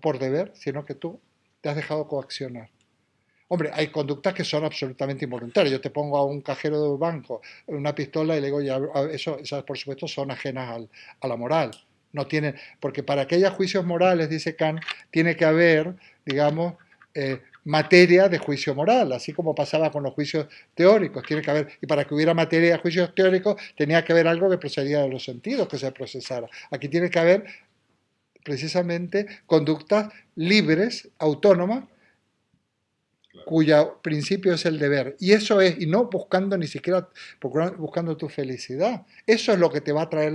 por deber, sino que tú te has dejado coaccionar. Hombre, hay conductas que son absolutamente involuntarias. Yo te pongo a un cajero de un banco una pistola y le digo, ya, esas por supuesto son ajenas a la moral. No tienen, porque para que haya juicios morales, dice Kant, tiene que haber, digamos, materia de juicio moral, así como pasaba con los juicios teóricos, tiene que haber, y para que hubiera materia de juicios teóricos tenía que haber algo que procedía de los sentidos, que se procesara. Aquí tiene que haber precisamente conductas libres, autónomas, cuyo principio es el deber. Y eso es, y no buscando ni siquiera, buscando tu felicidad. Eso es lo que te va a traer,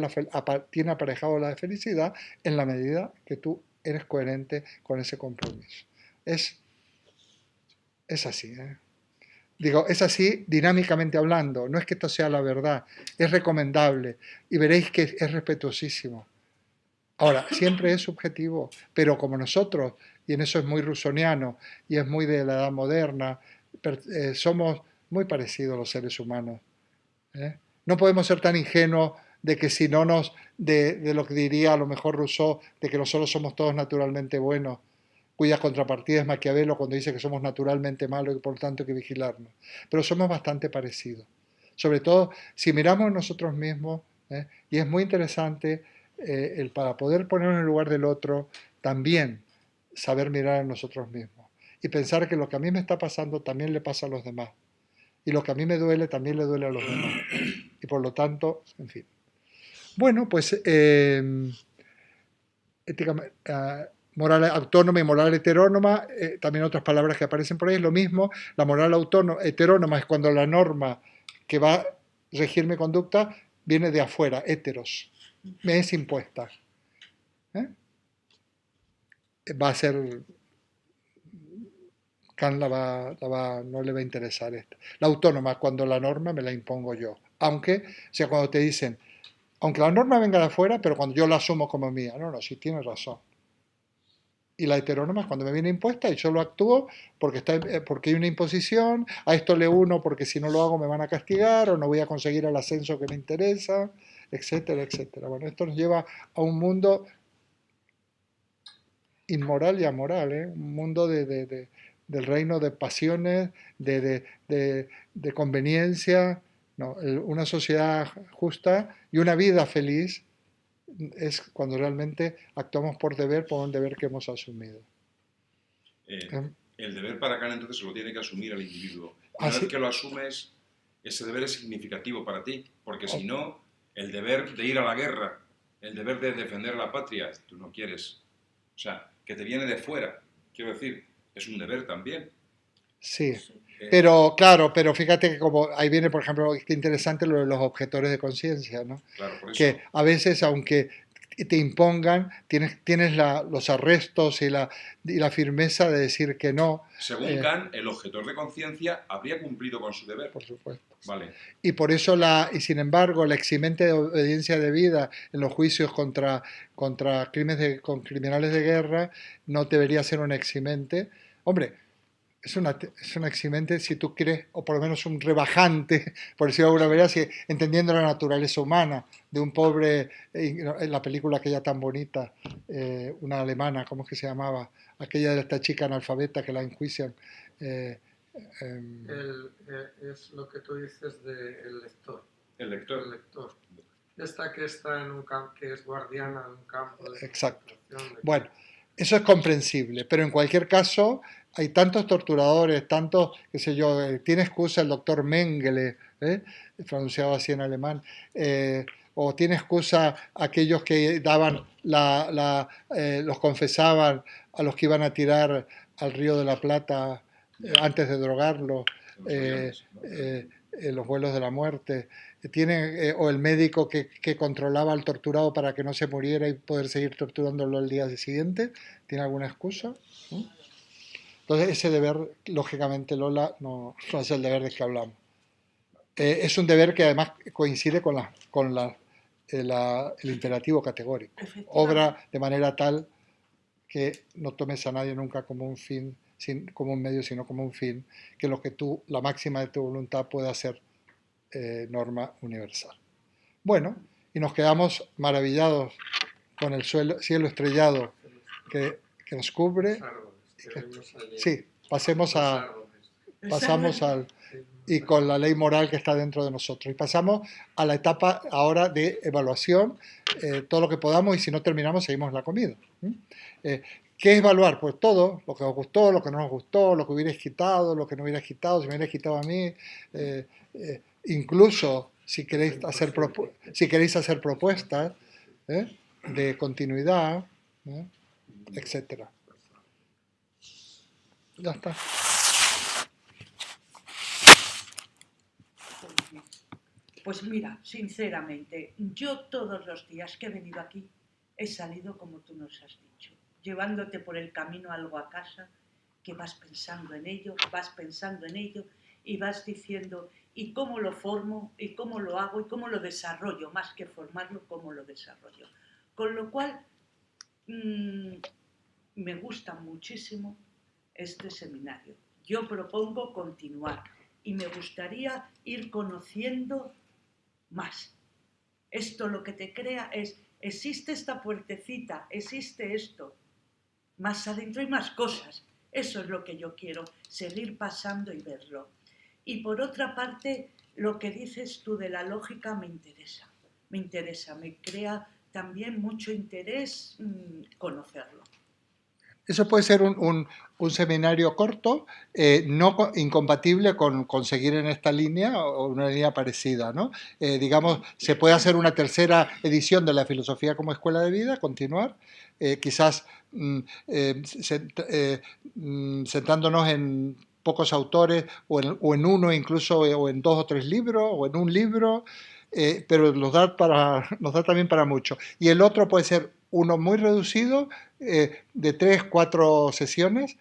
tiene aparejado la felicidad en la medida que tú eres coherente con ese compromiso. Es así, ¿eh? Digo, es así dinámicamente hablando. No es que esto sea la verdad, es recomendable y veréis que es respetuosísimo. Ahora, siempre es subjetivo, pero como nosotros, y en eso es muy rusoniano y es muy de la edad moderna, somos muy parecidos los seres humanos, ¿eh? No podemos ser tan ingenuos de que si no de lo que diría a lo mejor Rousseau, de que nosotros somos todos naturalmente buenos, cuya contrapartida es Maquiavelo cuando dice que somos naturalmente malos y por lo tanto hay que vigilarnos. Pero somos bastante parecidos. Sobre todo si miramos en nosotros mismos, y es muy interesante para poder ponernos en el lugar del otro, también saber mirar en nosotros mismos y pensar que lo que a mí me está pasando también le pasa a los demás. Y lo que a mí me duele también le duele a los demás. Y por lo tanto, en fin. Bueno, pues ética, moral autónoma y moral heterónoma, también otras palabras que aparecen por ahí, es lo mismo. La moral heterónoma es cuando la norma que va a regir mi conducta viene de afuera, heteros, me es impuesta. Va a ser... Kant no le va a interesar esto. La autónoma, cuando la norma me la impongo yo. Aunque, o sea, cuando te dicen, aunque la norma venga de afuera, pero cuando yo la asumo como mía. No, sí, tienes razón. Y la heterónoma es cuando me viene impuesta y yo lo actúo porque hay una imposición, a esto le uno porque si no lo hago me van a castigar o no voy a conseguir el ascenso que me interesa, etcétera, etcétera. Bueno, esto nos lleva a un mundo inmoral y amoral, ¿eh? Un mundo del reino de pasiones, de conveniencia. No, una sociedad justa y una vida feliz es cuando realmente actuamos por un deber que hemos asumido. ¿Eh? El deber para Kant entonces se lo tiene que asumir el individuo. Una Así- vez que lo asumes, ese deber es significativo para ti, porque si no, el deber de ir a la guerra, el deber de defender la patria, tú no quieres. O sea, que te viene de fuera, quiero decir, es un deber también. Sí, Eh, pero claro, pero fíjate que como ahí viene, por ejemplo, qué interesante lo de los objetores de conciencia, ¿no? claro, por eso. Que a veces, aunque te impongan, tienes los arrestos y la firmeza de decir que no, Según Kant, el objetor de conciencia habría cumplido con su deber. por supuesto. Vale. Y por eso, y sin embargo, la eximente de obediencia debida en los juicios contra con criminales de guerra no debería ser un eximente. Hombre, es una eximente si tú quieres, o por lo menos un rebajante, por decirlo de alguna manera, entendiendo la naturaleza humana de un pobre, en la película aquella tan bonita, una alemana, ¿cómo es que se llamaba? Aquella de esta chica analfabeta que la enjuician. eh, em, Es lo que tú dices del lector. El lector. El lector. Esta que está en un campo, que es guardiana en un campo de Exacto. concentración. Bueno, eso es comprensible, pero en cualquier caso hay tantos torturadores, tantos, qué sé yo, tiene excusa el doctor Mengele, pronunciado así en alemán, o tiene excusa aquellos que daban los confesaban a los que iban a tirar al Río de la Plata antes de drogarlo, Los aviones, ¿no? los vuelos de la muerte. O el médico que controlaba al torturado para que no se muriera y poder seguir torturándolo el día siguiente, ¿tiene alguna excusa? ¿No? Entonces ese deber, lógicamente, Lola, no es el deber del que hablamos. Es un deber que además coincide el imperativo categórico. Obra de manera tal que no tomes a nadie nunca como un fin, como un medio, sino como un fin, que lo que la máxima de tu voluntad pueda ser norma universal. Bueno, y nos quedamos maravillados con el cielo estrellado que nos cubre. Sí, pasamos al y con la ley moral que está dentro de nosotros. Y pasamos a la etapa ahora de evaluación, todo lo que podamos, y si no terminamos seguimos la comida. ¿Qué es evaluar? Pues todo, lo que os gustó, lo que no os gustó, lo que hubierais quitado, lo que no hubierais quitado, si me hubierais quitado a mí, incluso si queréis hacer propuestas de continuidad, etcétera. Ya está. Pues mira, sinceramente, yo todos los días que he venido aquí he salido como tú nos has dicho, llevándote por el camino algo a casa, que vas pensando en ello y vas diciendo, ¿y cómo lo formo? ¿Y cómo lo hago? ¿Y cómo lo desarrollo? Más que formarlo, ¿cómo lo desarrollo? Con lo cual, me gusta muchísimo este seminario. Yo propongo continuar y me gustaría ir conociendo más. Esto lo que te crea existe esta puertecita, existe esto. Más adentro hay más cosas. Eso es lo que yo quiero, seguir pasando y verlo. Y por otra parte, lo que dices tú de la lógica me interesa, me crea también mucho interés conocerlo. Eso puede ser un seminario corto, no incompatible con seguir en esta línea o una línea parecida, ¿no? Digamos, se puede hacer una tercera edición de la filosofía como escuela de vida, continuar, quizás centrándonos en pocos autores o en uno incluso, o en 2 o 3 libros, o en un libro, pero nos da también para mucho. Y el otro puede ser uno muy reducido, de 3, 4 sesiones,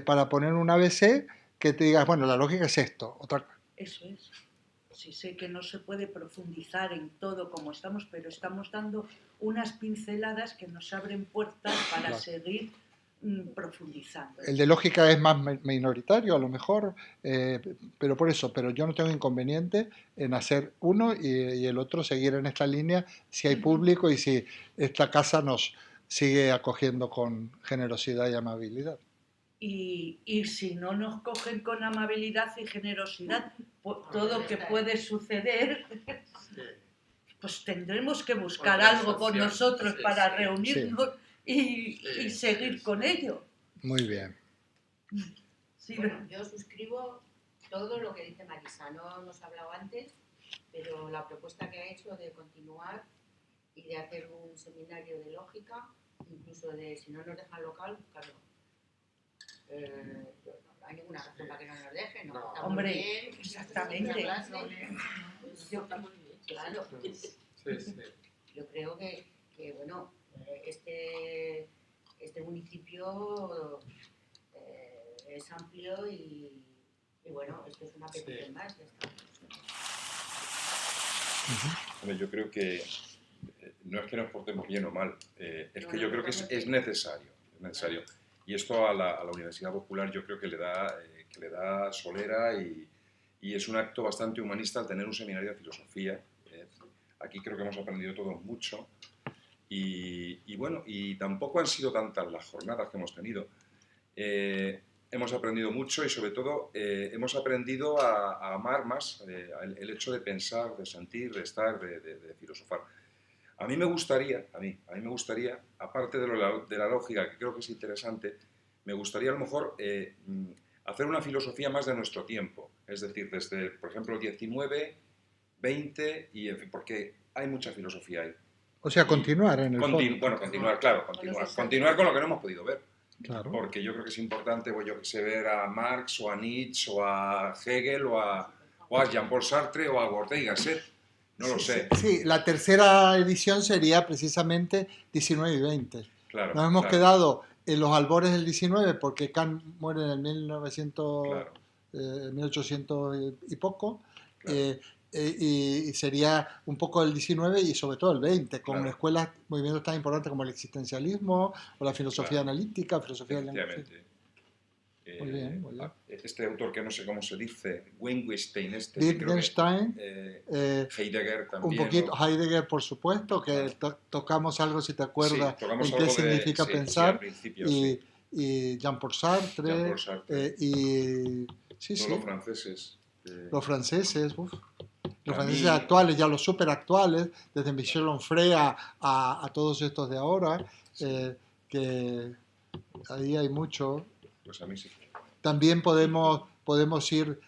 para poner un ABC que te digas, bueno, la lógica es esto. Eso es. Sí, sé que no se puede profundizar en todo como estamos, pero estamos dando unas pinceladas que nos abren puertas para seguir profundizando. El de lógica es más minoritario a lo mejor, pero por eso, pero yo no tengo inconveniente en hacer uno y el otro seguir en esta línea si hay público y si esta casa nos sigue acogiendo con generosidad y amabilidad. Y si no nos cogen con amabilidad y generosidad, todo que puede suceder, pues tendremos que buscar algo con nosotros para reunirnos y seguir con ello. Muy bien. Sí, Bueno, yo suscribo todo lo que dice Marisa. No hemos hablado antes, pero la propuesta que ha hecho de continuar y de hacer un seminario de lógica, incluso de si no nos dejan local, buscarlo. No hay ninguna razón para que no nos dejen, ¿no? Está muy hombre, bien, exactamente. Claro. Sí. Yo creo que bueno, este municipio es amplio y bueno, esto es una petición más. Ya está. Bueno, yo creo que no es que nos portemos bien o mal, es que No, yo creo que es necesario. Es necesario. Y esto a la Universidad Popular yo creo que le da solera y es un acto bastante humanista al tener un seminario de filosofía. Aquí creo que hemos aprendido todos mucho y bueno, y tampoco han sido tantas las jornadas que hemos tenido. Hemos aprendido mucho y sobre todo hemos aprendido a amar más el hecho de pensar, de sentir, de estar, de filosofar. A mí me gustaría, aparte de la lógica, que creo que es interesante, me gustaría a lo mejor hacer una filosofía más de nuestro tiempo. Es decir, desde, por ejemplo, el 19, 20, porque hay mucha filosofía ahí. O sea, continuar en el fondo. Bueno, continuar con lo que no hemos podido ver. Claro. Porque yo creo que es importante, pues yo que sé, ver a Marx o a Nietzsche o a Hegel o a Jean-Paul Sartre o a Ortega y Gasset. No lo sé. Sí, la tercera edición sería precisamente 19 y 20. Claro, Nos hemos quedado en los albores del 19 porque Kant muere en el 1800 y poco. Claro. Y sería un poco el 19 y sobre todo el 20, con Claro. escuelas, movimientos tan importantes como el existencialismo o la filosofía Claro. analítica, filosofía del lenguaje. Efectivamente. Muy bien, muy bien. Este autor que no sé cómo se dice, Wittgenstein, Wittgenstein, Heidegger también. un poquito, Heidegger por supuesto, que tocamos algo, si te acuerdas, tocamos en qué algo significa pensar, al principio, y Jean-Paul Sartre, Jean-Paul Sartre. Los franceses. Los franceses, uf. Los Camus. franceses actuales, ya los súper actuales, desde Michel Onfray a todos estos de ahora, que ahí hay mucho. Pues a mí sí. También podemos ir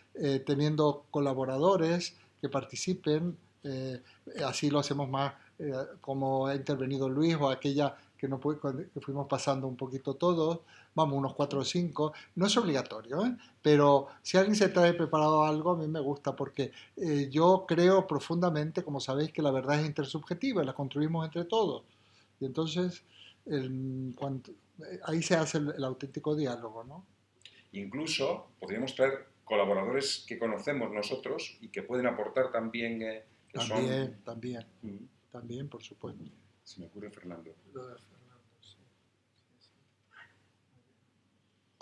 teniendo colaboradores que participen, así lo hacemos más, como ha intervenido Luis o aquella que fuimos pasando un poquito todos, vamos, unos 4 o 5, no es obligatorio, pero si alguien se trae preparado algo, a mí me gusta, porque yo creo profundamente, como sabéis, que la verdad es intersubjetiva, la construimos entre todos, y entonces ahí se hace el auténtico diálogo, ¿no? Incluso podríamos traer colaboradores que conocemos nosotros y que pueden aportar también. También, por supuesto. Se me ocurre Fernando. Sí.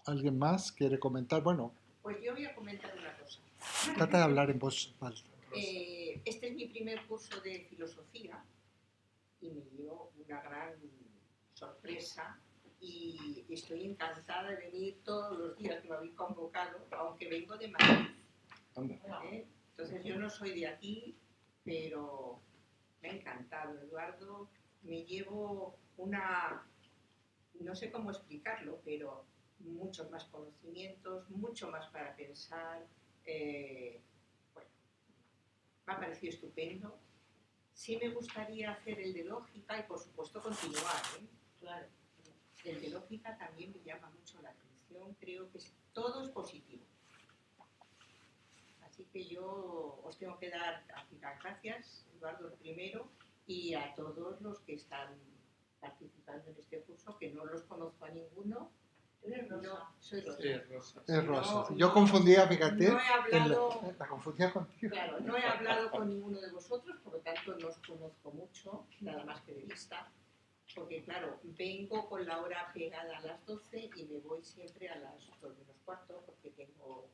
¿Alguien más quiere comentar? Bueno, Pues yo voy a comentar una cosa. trata de hablar en voz alta. Este es mi primer curso de filosofía y me dio una gran sorpresa y estoy encantada de venir todos los días que me habéis convocado, aunque vengo de Madrid. Entonces yo no soy de aquí, pero me ha encantado, Eduardo. Me llevo no sé cómo explicarlo, pero muchos más conocimientos, mucho más para pensar. Bueno, me ha parecido estupendo. Sí me gustaría hacer el de lógica y por supuesto continuar, Claro. El de lógica también me llama mucho la atención, creo que todo es positivo. Así que yo os tengo que dar las gracias, Eduardo, el primero, y a todos los que están participando en este curso, que no los conozco a ninguno. No, soy Rosa. Sí, Rosa. Es Rosa. No, Yo confundía, fíjate, no he hablado, la confundía contigo. claro, no he hablado con ninguno de vosotros, por lo tanto no os conozco mucho, nada más que de vista. porque claro, vengo con la hora pegada a las 12 y me voy siempre a las 2 menos cuarto porque tengo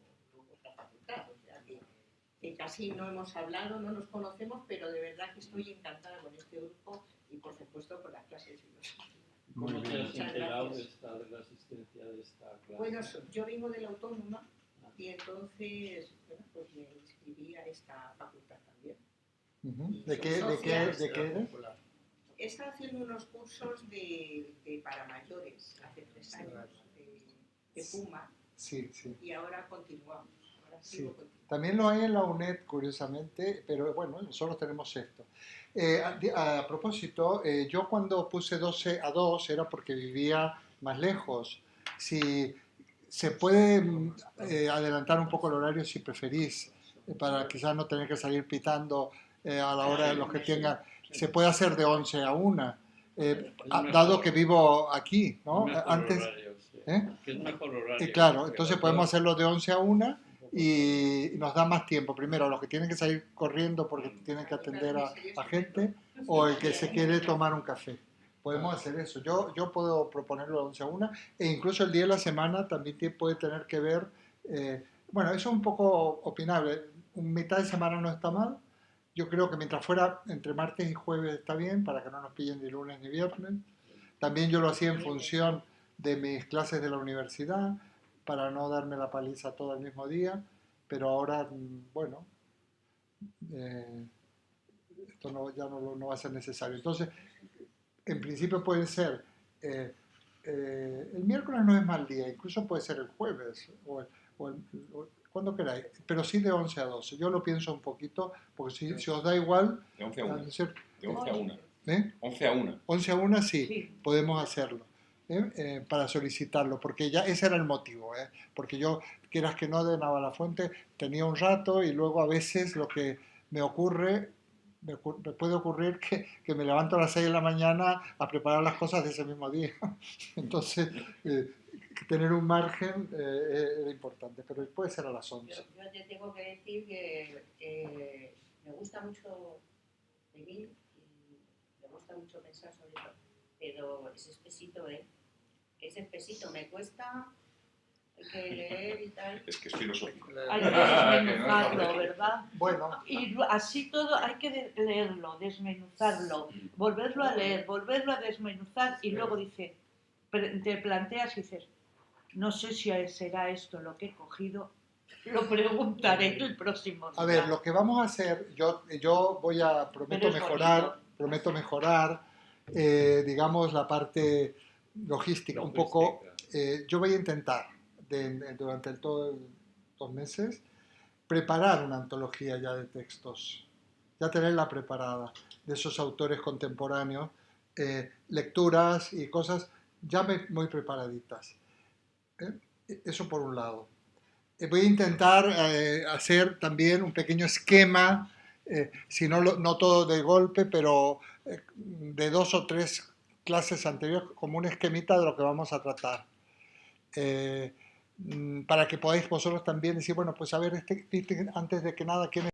otra facultad, o sea que casi no hemos hablado, no nos conocemos, pero de verdad que estoy encantada con este grupo y por supuesto con las clases de filosofía. Muy ¿Cómo te bien. has Muchas enterado gracias. de la asistencia de esta clase? Bueno, yo vengo de la Autónoma y entonces bueno, pues me inscribí a esta facultad también. Ujú. ¿De qué eres? He estado haciendo unos cursos para mayores hace 3 años, de Puma, Sí, sí. y ahora continuamos. Ahora Sí. sigo continuando. También lo hay en la UNED, curiosamente, pero bueno, nosotros tenemos esto. A propósito, yo cuando puse 12 a 2 era porque vivía más lejos. Si se puede adelantar un poco el horario si preferís, para quizás no tener que salir pitando a la hora de los que tengan. Se puede hacer de 11 a 1, dado que vivo aquí, ¿no? Antes, Que es mejor horario. claro, entonces podemos hacerlo de 11 a 1 y nos da más tiempo. Primero, los que tienen que salir corriendo porque tienen que atender a gente o el que se quiere tomar un café. Podemos hacer eso. Yo puedo proponerlo de 11 a 1 e incluso el día de la semana también puede tener que ver, bueno, eso es un poco opinable. Un mitad de semana no está mal. Yo creo que mientras fuera entre martes y jueves está bien para que no nos pillen ni lunes ni viernes. También yo lo hacía en función de mis clases de la universidad para no darme la paliza todo el mismo día, pero ahora, bueno, esto no va a ser necesario. Entonces, en principio puede ser, el miércoles no es mal día, incluso puede ser el jueves o cuando queráis, pero sí de 11 a 12. Yo lo pienso un poquito, porque si os da igual... De 11 a 1. De 11 a 1. 11 a 1. 11 a 1 sí, podemos hacerlo. Para solicitarlo, porque ya ese era el motivo, porque yo, quieras que no, de Navalafuente tenía un rato y luego a veces lo que me ocurre, me puede ocurrir que me levanto a las 6 de la mañana a preparar las cosas de ese mismo día. Entonces, tener un margen era importante, pero puede ser a las 11. Yo te tengo que decir que me gusta mucho venir y me gusta mucho pensar sobre todo, pero es espesito, ese espesito me cuesta, hay que leer y tal. Es que es filosófico. Hay que desmenuzarlo, ¿verdad? Bueno, Y así todo hay que leerlo, desmenuzarlo, volverlo a leer, volverlo a desmenuzar y luego te planteas y dices, no sé si será esto lo que he cogido, lo preguntaré el próximo día. a ver, lo que vamos a hacer, yo prometo Pero es mejorar, digamos, la parte logística un poco. Yo voy a intentar, durante todos 2 meses, preparar una antología ya de textos, ya tenerla preparada, de esos autores contemporáneos, lecturas y cosas ya muy preparaditas. Eso por un lado. Voy a intentar hacer también un pequeño esquema, si no todo de golpe, pero de 2 o 3 clases anteriores, como un esquemita de lo que vamos a tratar. Para que podáis vosotros también decir, bueno, pues a ver, antes de que nada, ¿quién